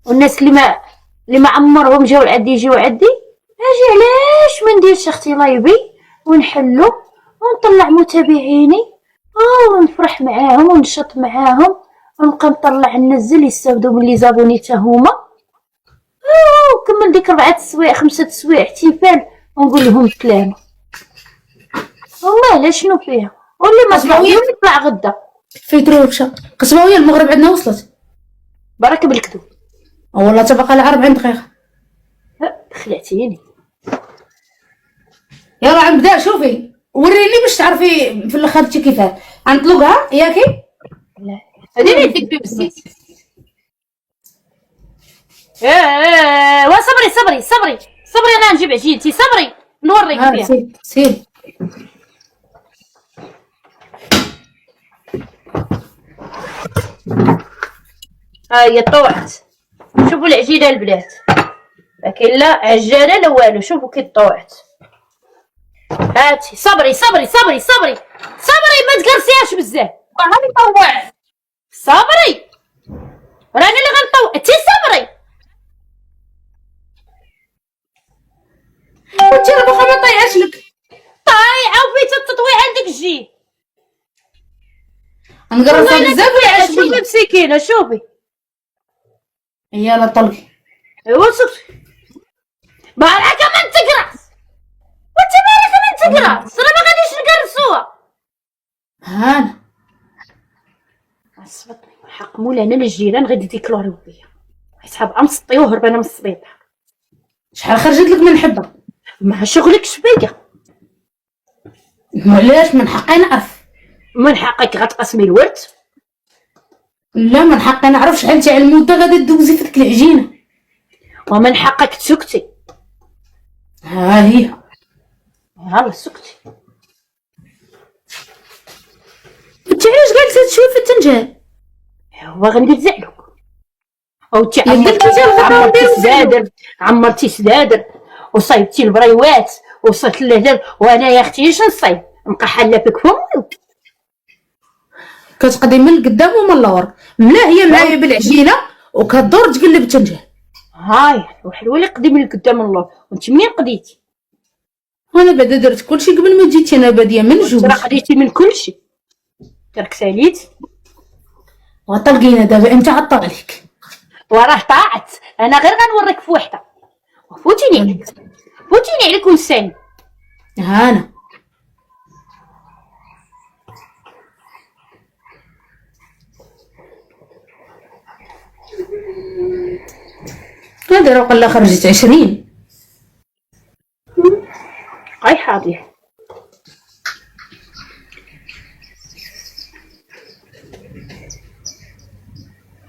والناس اللي ما عمرهم جاو عندي اجي علاش ما نديرش اختي لايبي ونحلو ونطلع متابعيني ونفرح معاهم ونشط معاهم ونبقى نطلع ننزل يستافدوا من لي زابوني حتى هما وكمل ديك 4 سوايع 5 سوايع احتفال ونقول لهم كلام والله لا شنو فيها. واللي ما طلع يطلع غدا فيترو بشا قسماويه المغرب عندنا وصلت برك بالكذوب والله تبقى لها 40 دقيقه. خلعتيني يلا نبدا. شوفي وريني باش تعرفي في الاخر انت كيفاه غنطلقها ياكي. لا ديري يديك بالزيت. وصبري انا نجيب عجينتي. صبري نوريك فيها. سير سير. ها هي طوعت. شوفوا العجينه البنات، لكن لا عجانه لا والو. شوفوا كي طوعت. هاتي صبري صبري صبري صبري صبري، ما تقرصيهاش بزاف. هاني طوعت. صبري راني اللي غنطوع. انتي صبري. وانت راه باغا ما طيعش لك. طايعه وفيت التطويع عندك جي. نقرصها بزاف ولا عاش شوفي بيا. مسكينه شوفي. يلا طلقي. ايوا صوتي. ما راك كمان تقرص. وانت مالك كمان تقرص؟ راه ما غاديش نقرصوها. هانا عصبتني حق مولانا الجيران غادي تيكلوريو بيا. حساب امسطي وهربانه من السبيطار. شحال خرجت لك من حبه؟ ما شغلكش بيا. علاش؟ من حقي نعرف. من حقك غتقسمي الورد. لا من حقي نعرف شحال تاع المده غادي دوزي في ديك العجينه. ومن حقك تسكتي. ها هي. يلا سكتي. انت علاش جالسه تشوفي في التنجان؟ هو غندير زعلك. او تي قلتي جا الغدا عمرتي نديرو سدادر، عمرتي سدادر وصايبتي البريوات وصلت للهدر، وانا يا اختي اش نصايب؟ نبقى حاله فيك فمي. كتقضي من القدام ومن اللور. ملا هي معايا بالعجينه وكدور تقلب التنجان. هاي واحد هو اللي قدم من القدام الله. وانت منين قضيتي؟ وانا بعدا درت كلشي قبل ما جيتي. انا باديه من جوج. راه قضيتي من كلشي. ترك ساليت وطلقينا دابا امتى عطى عليك؟ وراه طاعت. انا غير غنوريك في وحده. فوتيني عليك فوتيني عليك ونساني. هانا هادي راه قلا خرجت 20. هاي حاضر.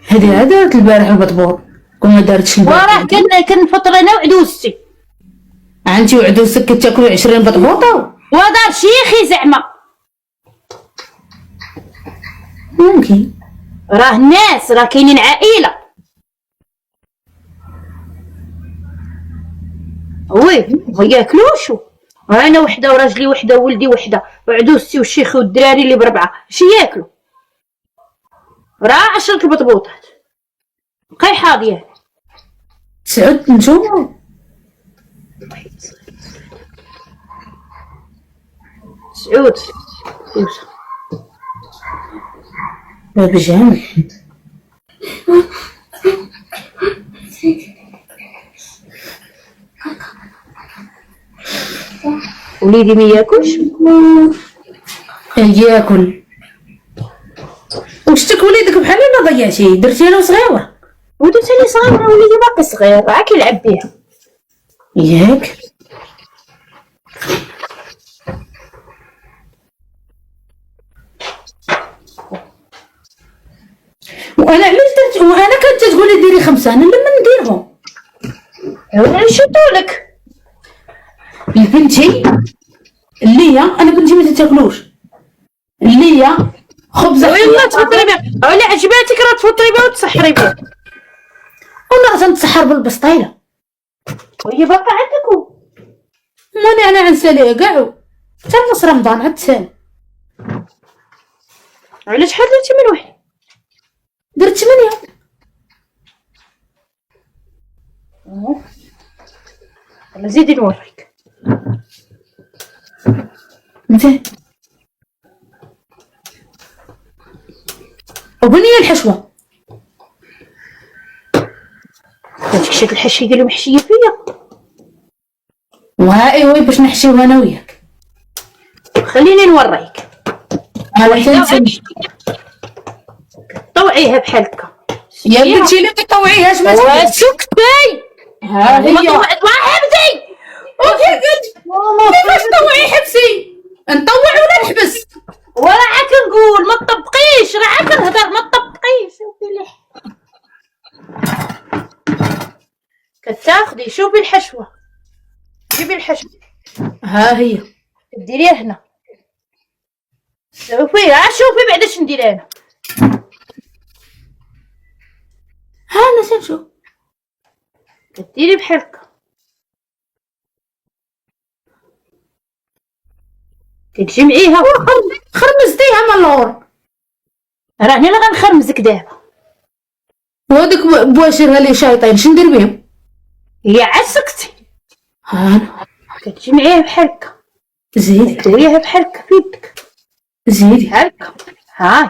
هادي دارت البارح البطبور. كون دارتش البارح. وراه كنفطر انا وعدوستي. انتي وعدوسك كتاكلوا 20 بطبوطه. ودار شيخي زعما. ممكن. راه الناس راه كاينين عائله. وي وياكلوشو. انا وحده وراجلي وحده وولدي وحده وعدوستي والشيخ والدراري اللي بربعه. اش ياكلوا؟ راه 10 البطبوطات. بقاي حاضيه. 9 نتوما. سعود باب جامع. وليدي ما ياكلش. ياكل. وشتك وليدك بحال الا ضيعتيه درتي له صغيره. ودرت لي صغير. وليدي باقي صغير راه كيلعب بيها. ياك. وانا علاش درت؟ وانا كنت تقولي ديري 5 انا لما نديرهم. وانا نشدولك البنتي اللي انا بنتي ما تاكلوش. اللي خبزه ويلا تفطري بها. ولا عجباتك راه تفطري بها وتسحري بها. وانا راه تنتسحر بالبسطيله. وهي باقا عندك. ماني انا عنساليها كاع حتى نص رمضان عاد تسال. على شحال درتي من واحد؟ درت 8. يلا زيدي نوريك. مزيان. وبنيه الحشوه. هاديك شكل الحشيه ديالو محشيه فيا. ايوا باش نحشيوها انا وياك. خليني نوريك. على تنسى. طوعيها بحال هكا. يا بنتي لا تطوعيهاش ما وسكتي. ها هي. الله حبسي. وكي قلت كيفاش طوعي حبسي؟ نطوع ولا نحبس؟ وراه عاك نقول ما تطبقيش. راه عاك نهضر ما تطبقيش. شوفي لي كتاخدي. شوفي الحشوه. جيبي الحشوه. ها هي ديريها هنا. شوفي شوفي بعدا اش ندير انا. ها انا تنشوف. كديري بحال هكا، كتجمعيها خرمزتيها من اللور. راني لا غنخرمزك دابا. وهذوك بواشرها لي شايطين شندير بهم؟ هي عسكتي. ها أنا. كتجمعيها بحال هكا، زيدي ديريها بحال هكا في يدك زيدي بحال هكا. هاي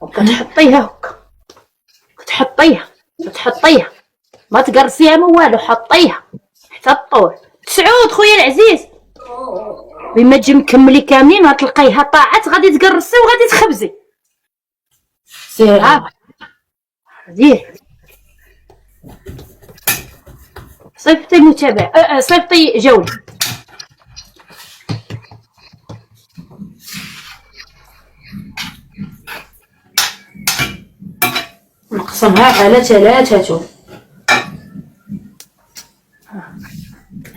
وكتحطيها هكا، كتحطيها ما تقرصيها من والو، حطيها حتى الطول. تسعود خويا العزيز، بما تجي مكملي كاملين غتلقايها طاعت، غادي تقرصي وغادي تخبزي. سير. ها دير صيفطي متابع، صيفطي جولة. نقسمها على 3.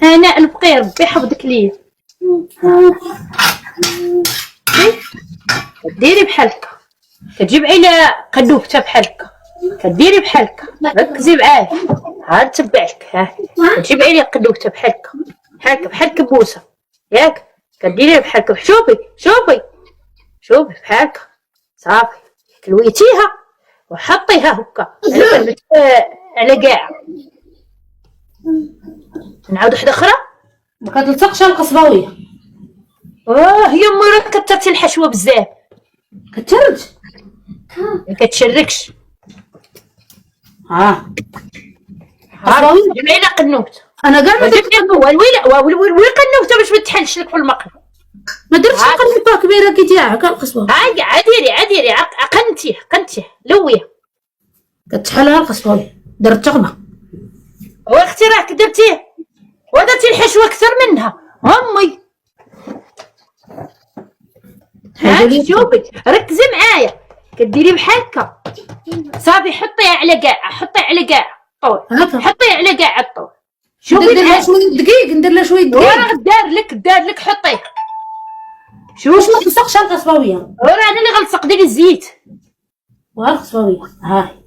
هناء البقي ربي يحفظك ليا. كديري بحال هكا، كتجمعي لها قدوفته بحال هكا، كديري بحال هكا، ركزي معايا ها نتبعك. ها كتجمعي لها قدوفته بحال هكا، بحال هكا بحال كبوسه ياك، كديريها بحال هكا. شوفي بحال هكا صافي. كلويتيها وحطيها هكا على كاع. نعاود وحده اخرى. ما كتلصقش القصباويه. هي امي راه كترتي الحشوه بزاف، كترج ما كتشركش. ها قصباويه جمعي لها قنوت. انا كاع ما درت وي قنوته باش ما تحلش لك في المقله. ما درتش قنوطه كبيره كي ديالها كالقصبه. عاديري قنتيه لويه. كتحلها القصباويه. درت تغمه. واختي راك درتيه ودرتي الحشوه اكثر منها امي. شوفي ركزي معايا، كديري بحال هكا صافي. حطيها على كاع الطول، حطيها على كاع الطول. شوفي ندير لها شويه دقيق، ندير لها شويه دقيق. وراه دار لك حطيه. واش ما تلصقش القصباويه؟ وراه انا اللي غلصق. ديري الزيت وها القصباويه. هاي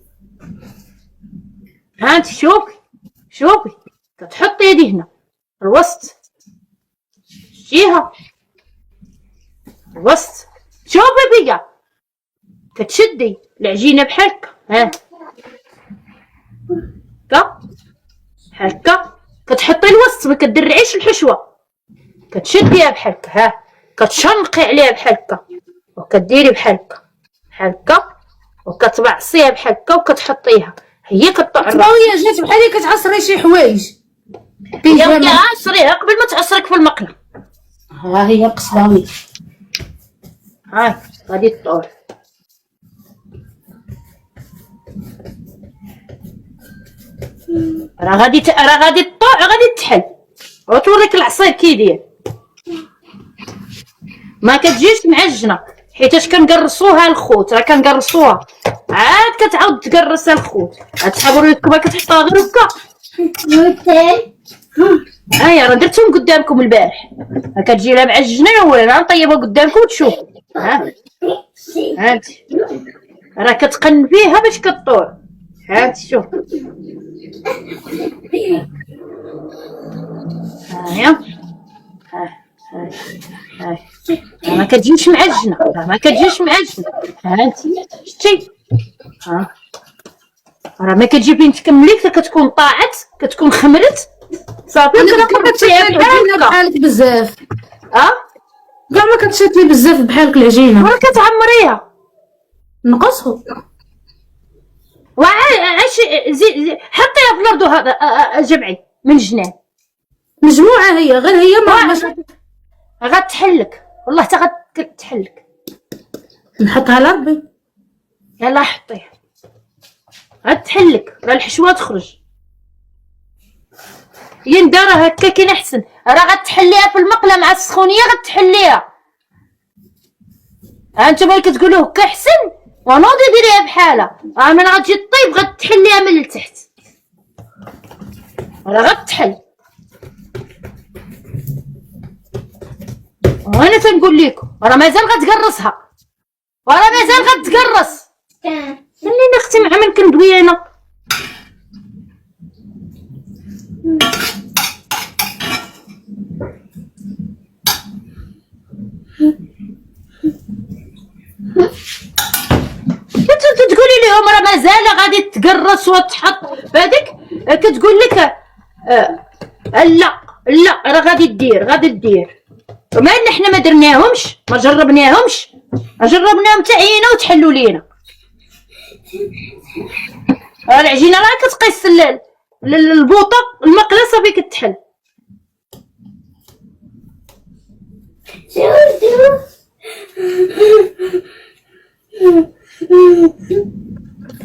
ها انت شوفي كتحطي يدي هنا الوسط، جيها الوسط. شوفي بقى كتشدي العجينه بحال هكا. ها بحال هكا كتحطي الوسط، ما كدرعيش الحشوه، كتشديها بحال هكا. ها كتشنقي عليها بحال هكا وكديري بحال هكا وكتبعصيها بحال هكا وكتحطيها. هي كطعم القصباويه جات بحال كتعصري شي حوايج. يا عصريها قبل ما تعصرك في المقله. ها هي القصباويه. هاي غادي تطول. راه غادي تطول، غادي تحل وتوريك العصير كي يدير. ما كتجيش معجنه حيتاش كنقرصوها الخوت، راه كنقرصوها عاد كتعاود تقرصها الخوت. عاد تحاولوا لكم كتحطوها غير هكا. هيا راه درتهم قدامكم البارح، كتجي لا معجنه ولا نطيبها قدامكم وتشوفوا. هانتي راه كتقنبيها باش كطول. هانتي شوف هاهي هاي ما كتجيش معجنه، هانتي شتي. راه ما كتجي فين تكملي حتى كتكون طاعت، كتكون خمرت صافي. كتشد بحالك بزاف. كاع ما كتشد بزاف بحالك العجينه. راه كتعمريها نقصو وعاش زي حطيها في الارض. هذا جمعي من الجنان مجموعه. هي غير هي ما غتحلك والله حتى غتحلك. نحطها لربي. يلا حطيها غتحلك، راه الحشوه تخرج. هي ندارها هكا كاين احسن. راه غتحليها في المقله مع السخونيه غتحليها. انتما كتقولوا هكا احسن ونوضي ديريها بحالها. من غتجي طيب غتحليها من التحت، راه غتحل. وانا تنقول لكم راه مازال غتقرصها، وراه مازال غتقرص. خليني اختي مع من كندوي انا. تقولي لهم راه مازال غادي تقرص وتحط بهذيك، كتقول لك لا لا راه غادي دير وما ان حنا ما درناهمش، ما جربناهمش، جربناهم حتى عينا وتحلوا لينا. العجينه راه كتقيس البوطه المقله صافي كتحل.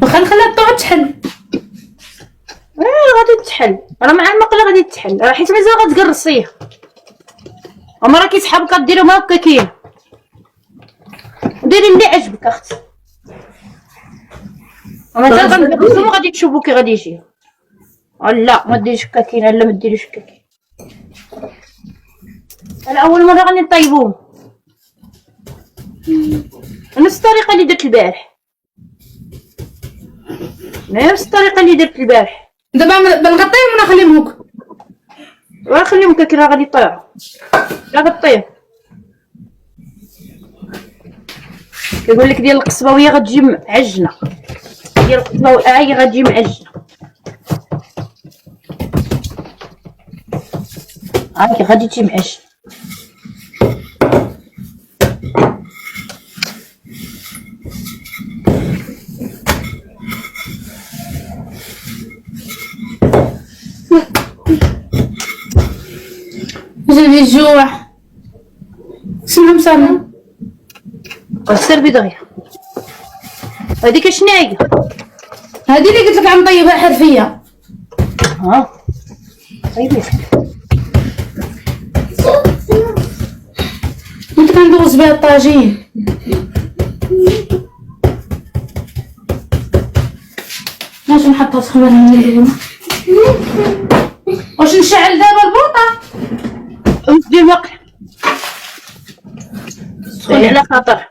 واخا نخليها تقعد تحل. غادي تحل، راه مع المقله غادي تحل، راه حيت مازال غتقرصيه. اما راه كيسحابك غديرهم هكا كاين. ديري اللي عجبك اختي. مازال غنقرصهم وغادي تشوفوا كي غادي يجي. لا ما ديريش هكا كاين، لا ما ديريش هكا كاين. انا اول مره غادي نطيبوهم نفس الطريقه اللي درت البارح، نفس الطريقه اللي درت البارح. دابا بنغطيهم ولا نخليهم هكا؟ خليهم هكا كي راه غادي يطيحوا. لا غطيه. كيقول لك ديال القصباويه غتجي معجنه، ديال القصباويه هي غتجي معجنه. هاكي غادي تجي معجنه. جاني الجوع. شنو مسالم؟ السربي دغيا. هذيك شناهي؟ هذه اللي قلت لك عم طيبها حرفيه. طيبي. كنت كندوز بها الطاجين. واش نحطها تخمر من واش نشعل دابا البوطه؟ ندير الوقت سخون على خاطر.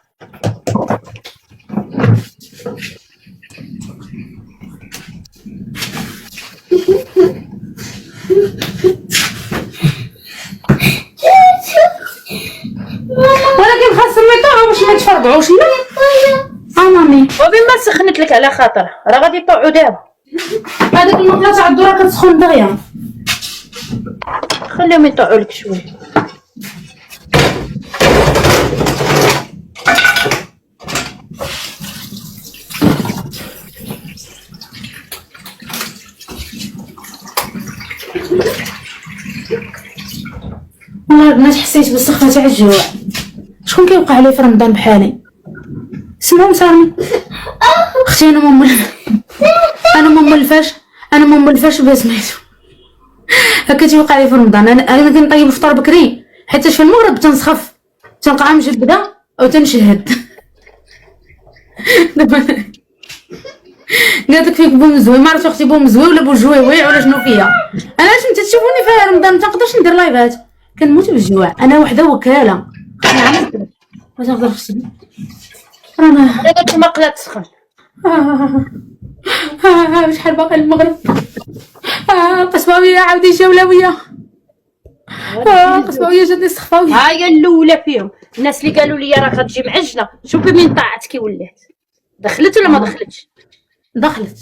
ولكن خاص ما يطيحوا باش ما يتفرقعوش. لا مامي وبين ما سخنت لك على خاطر راه غادي يطيحوا دابا. هذيك المقله تاع الذره كتسخن دغيا. خليهم يطيحوا لك شويه. والله البنات حسيت بالسخفه تاع الجوع. شكون كيوقع لي في رمضان بحالي؟ سمعوا سامي. اختي انا مام الفاش بسميتو. هكا تيوقع لي في رمضان. انا ما كنطيب الفطور بكري حيت في المغرب تنسخف، تنبقى مجبده او تنشهد. دابا قالت لك فيك بومزوي، ما عرفتش اختي بومزوي ولا بوجويوي ولا شنو فيا. انا اش انت تشوفوني في رمضان ما تنقدرش ندير لايفات، كنموت بالجوع. انا وحده وكاله ما تنقدرش. انا هذاك المقله تسخن. شحال باقي المغرب. القصباويه عاودي جولويه. القصباويه جاتني السخفاويه. ها هي الاولى فيهم. الناس اللي قالوا لي راه غتجي معجنه، شوفي من طاعت كي ولات. دخلت ولا ما دخلتش؟ دخلت.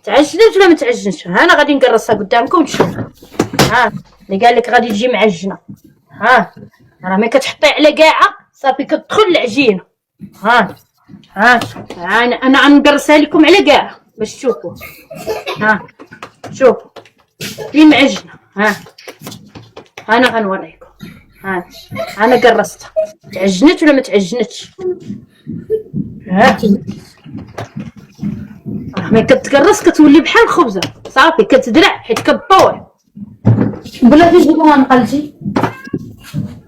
تعجنت ولا ما تعجنش؟ انا غادي نقرصها قدامكم وتشوفوا. اللي قال لك غادي تجي معجنه، راه ملي كتحطي على كاعه صافي كتدخل العجينه. انا غنقرصها لكم على كاعه باش تشوفوا. شوفوا لي معجنه. انا غنوريكم. انا قرصتها. تعجنت ولا ما تعجنتش؟ ملي كتقرص كتولي بحال الخبزه، صافي كتدرع حيت كطول. بلاتي جبوها نقلتي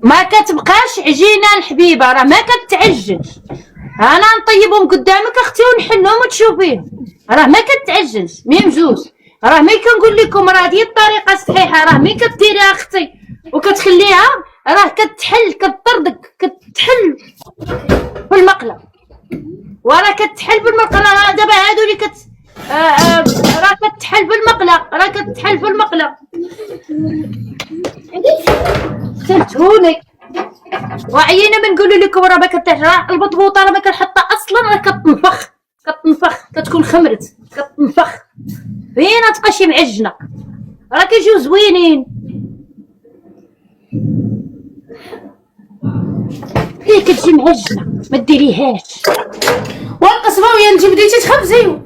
ما كتبقاش عجينه الحبيبه، راه ما كتعجنش. انا نطيبهم قدامك اختي ونحلهم وتشوفيهم، راه ما كتعجنش. ميم جوج، راه ملي كنقول لكم راه هذه الطريقه الصحيحه، راه ملي كديريها اختي وكتخليها راه كتحل كطردك كتحل في المقله، وراه كتحل بالمقله. راه دابا هادو اللي راه كتحل بالمقله، راه كتحل في المقله. قتلتوني وعينا ما نقولوا لكم راه ما كتحل. راه البطبوطه راه ما كنحطها اصلا، راه كتنفخ كتكون خمرت كتنفخ فين تبقى شي معجنه، راه كيجيو زوينين. هي كتجي معجنه ما ديريهاش. والقصباويه انت بديتي تخبزي.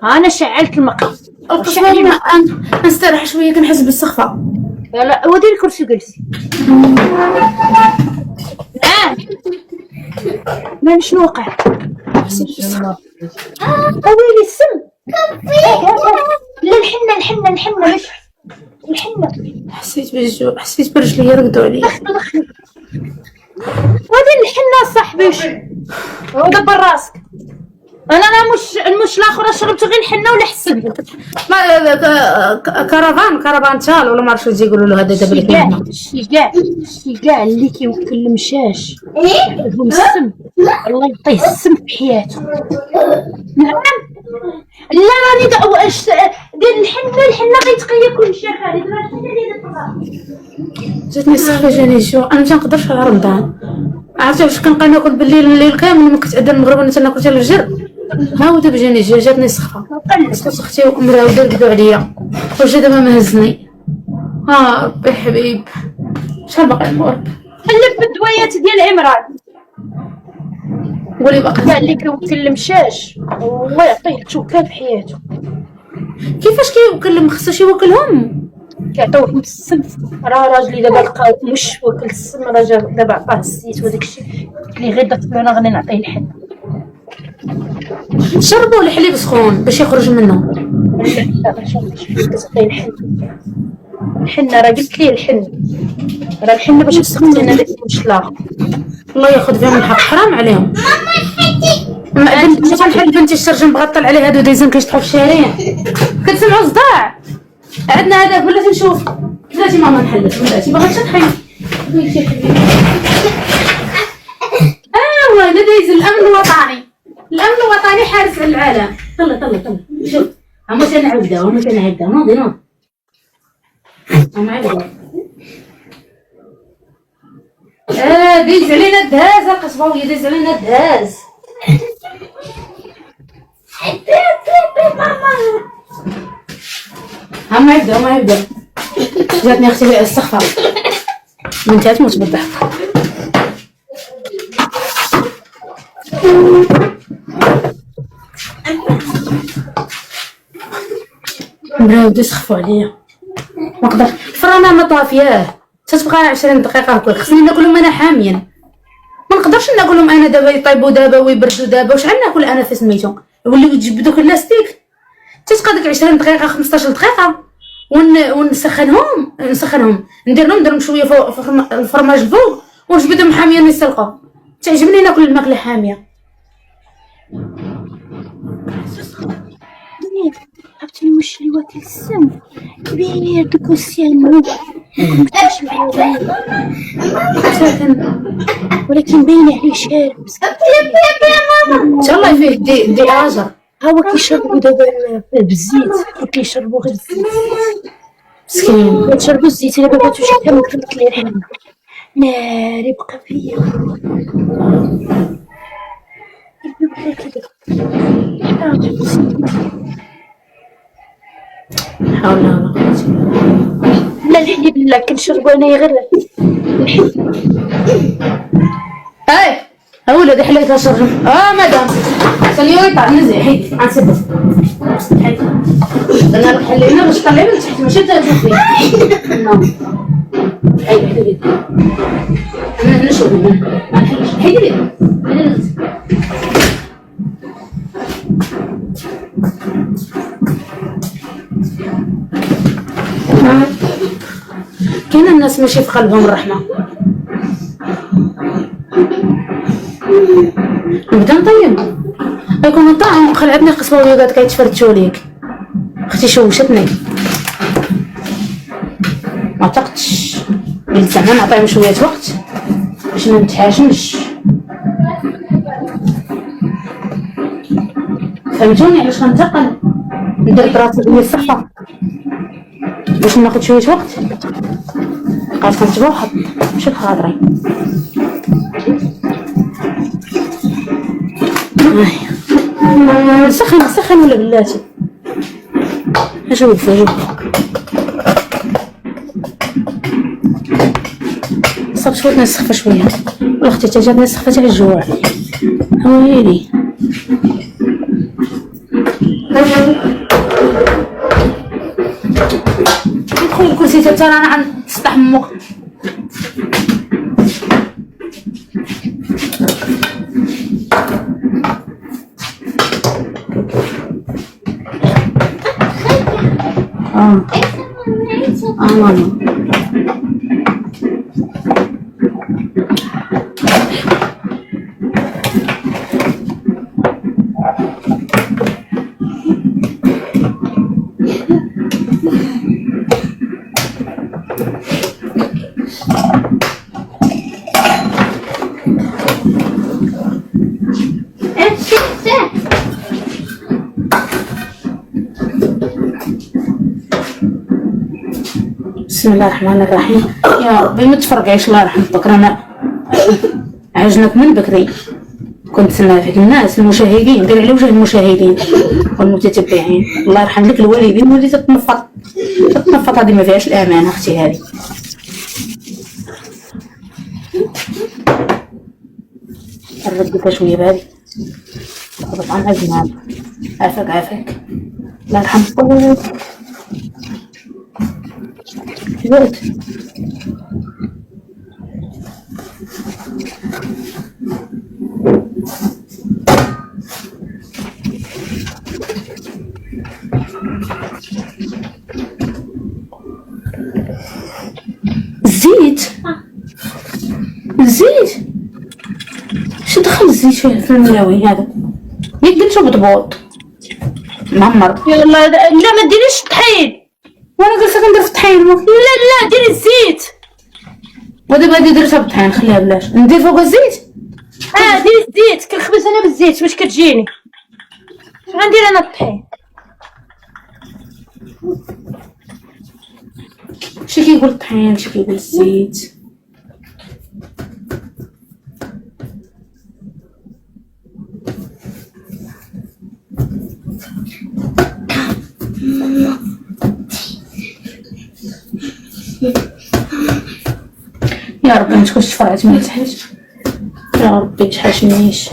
انا شعلت المقله. القصباويه نستريح شويه كنحس بالسخفه. يلا وديري الكرسي جلسي. ما شنو وقع؟ ويلي السم. لا الحنه باش الحنه. حسيت بالجوع، حسيت برجلي يرقدوا عليا. ودي الحنه صاحبي ودبر راسك. انا مش الاخر شربت غير الحنه ولا حسن. ما كرفان تال ولا ما عرفتش واش يقولوا له هذا دابا. شي كاع اللي كيوكل المشاش لهم السم، الله يعطيه السم في حياته. نعم لا راني دير الحنه غيتقيا كلشي خالد. راه الحنه ديال الطباخ جاتني السخفه جاني الجوع. انا ما نقدرش على رمضان. عرفتي واش كنبقى ناكل الليل كامل، ما كنتعدى المغرب وانا تناكل حتى الفجر. ها هو دابا جاني الجوع، جاتني السخفه. سكت اختي ومراوده رقدوا عليا وجا دابا مهزني. ربي حبيب شحال باقي نمر. حلف بالدويات ديال عمران. قولي باقي كاع اللي كيوكل المشاش الله يعطيه التوكال في حياته. كيفاش كيوكل؟ ما خصوش يوكلهم، كيعطيوهم السم. راه راجلي دابا لقاو مش واكل السم، راه دابا عطاه الزيت وداك الشيء. قلت ليه غير داك انا غادي نعطيه الحنه. شربوا الحليب سخون باش يخرج منه. لا كتعطيه الحنه راه قلت ليه راه الحنه باش تسقطينا داك المشلاق. الله ياخذ فيهم الحق، حرام عليهم. بنتي تنحل بنتي الشرجم مغطل عليه هادو دايزين كيشطحوا في الشارع. كتسمعوا صداع. عندنا هذاك ولا تنشوف. بلاتي ماما نحلت بلاتي باغا تنحل. والله الا دايز الامن الوطني حارس على العالم. طلع شوف هما تنعاودها نوضي هما عاودها. دايز علينا الدهاز القصباويه، دايز علينا الدهاز. هما يبداو جاتني اختي بها السخفه بنتها تموت بالضحك. مراودي سخفوا عليا ما نقدرش. الفرانه ما طافياه تتبقى 20 دقيقه هكاك. خصني ناكلهم انا حاميا، ما نقدرش ناكلهم انا دابا يطيبوا دابا ويبردوا دابا. واش ناكل انا في سميتو يوليو يتجبدوا كلاستيك. تتبقى ديك 20 دقيقه 15 دقيقه ونسخنهم ندير لهم شويه فوق الفرماج الفوق ونجبدهم حاميين يسلقوا. تعجبني ناكل الماكله حاميه. عرفتي المش اللي واكل السم كبير دوك السيان مكتاش معايا ولكن باين عليه شارب. ان شاء الله فيه دي اجر. ها هو كيشربوا دابا بالزيت وكيشربوا غير الزيت. مسكين كيشربوا الزيت. الا ما بغيتوش حتى ما كنت ليه الحنه ناري بقى فيا. حول ولا قوة لا الحليب لا كنشربوا انايا غير الحليب. ها ولادي حليتها شرجم. مدام سليويطه نزي حيدي غنسبب حيدي. انا حلينا باش طلعي من تحت ماشي تشوفي. حيدي انا نشوف حيدي كاين الناس ماشي في قلبهم الرحمه. نبدا نطيب يكون الطعم خلعتني القصباويه قالت كيتفرتشوا ليك. اختي شوشتني ما طقتش زعما نعطيهم شويه وقت باش ما نتحاشمش. فهمتوني علاش غنتقل ندير براسي ديال الصفه باش ناخذ شويه وقت. بقيت كنتبوحط ماشي بخاطري. سخن ولا بلاتي اجاوب صافي شويه نسخف شويه. اختي حتى جاتني سخفه تاع الجوع ويلي. ندخل الكرسي حتى انا غنسطح امك. ماما بسم الله الرحمن الرحيم. يا ربي ما تفرقعيش الله يرحم بكره. انا عجنك من بكري كنت سنة فيك الناس المشاهدين، دير على وجه المشاهدين والمتتبعين. الله يرحم لك الوالدين واللي تتنفط هذه ما فيهاش الامان اختي. هذه نردك شويه بهذه طبعا عجنها. عافاك الله يرحم الوالد. الزيت شو دخل الزيت في الملاوي هذا؟ ياك قلت بطبوط معمر. يلا لا ما ديريش الطحين. وانا قلت لك ندير في الطحين. لا ديري الزيت. ودابا غادي درتها بالطحين خليها بلاش. ندير فوق الزيت. ديري الزيت. كنخبز انا بالزيت باش كتجيني. غندير انا الطحين. شي كيقول الطحين شي كيقول الزيت. يا ربي ما تكونش فرعت من تحت. يا ربي تحاشمنيش.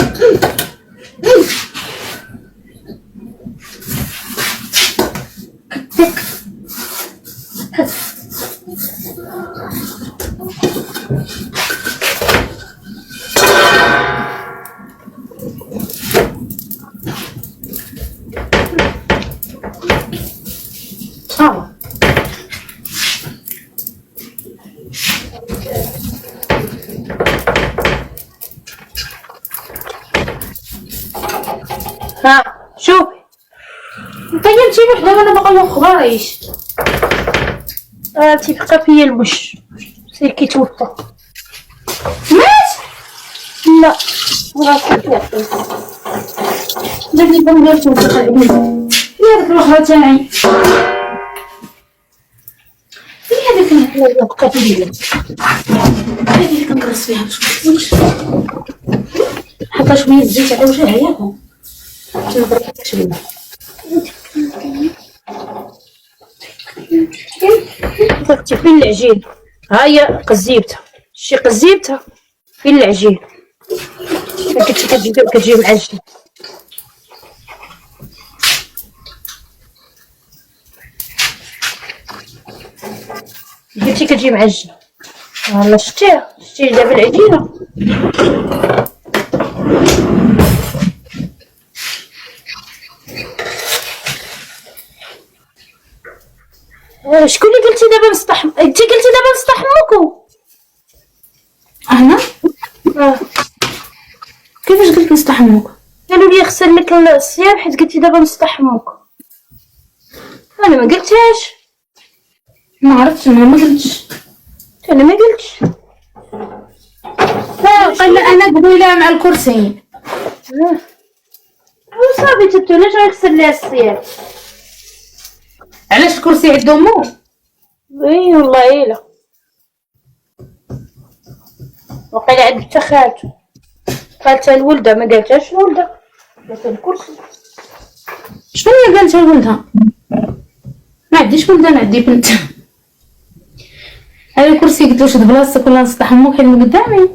شوفي طيبتي وحده وانا باقا ما خباريش. تيبقى فيا المش سير كيتوفى. مات؟ لا راسي داك اللي كان داير توفى يا داك الاخرى تاعي. هذيك اللي بقات ليا هذه اللي كنكرس فيها حطها شويه الزيت على وجهها ياك تنبرك شويه. درتي فين العجين؟ ها هي قزيبتها. شي قزيبتها فين العجين؟ كتجي معجن. قلتي كتجي معجن. والله شتي دابا العجينه. شكون اللي قلتي دابا مسطح؟ انت قلتي دابا مسطح موكو. انا كيفاش قلت مسطح موكو؟ قالوا لي خسر لك الصيام حيت قلتي دابا مسطح موكو. انا ما قلتهاش. ما عرفتش. انا ما قلتش. انا ما قلتش. لا قال لا انا قبيله مع الكرسي. وصافي تبتو علاش غنكسر ليها الصيام؟ علاش الكرسي عند امو؟ اي والله الا وقيلا عند حتى خالته، خالتها الولده ما قالتهاش الولده، قالتها الكرسي. شنو هي قالت لولدها؟ ما عنديش ولد انا عندي بنت. هذا الكرسي قلت له شد بلاصتك ولا نسطح امك حيد من قدامي،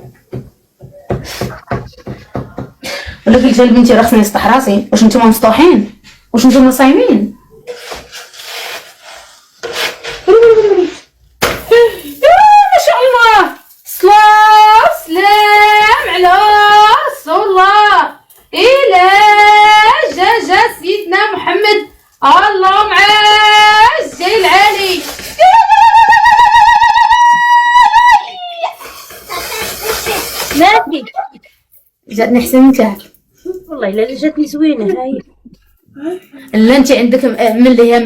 ولا قلت لها لبنتي راه خصني نسطح راسي. واش نتوما مسطوحين؟ واش نتوما صايمين؟ ما شاء الله، صلاة سلام على رسول الله. إلى جا سيدنا محمد اللهم عز العلي. ماشي جاتني حسن منك والله الا جاتني زوينه هاي. لا انت عندك من اللي هي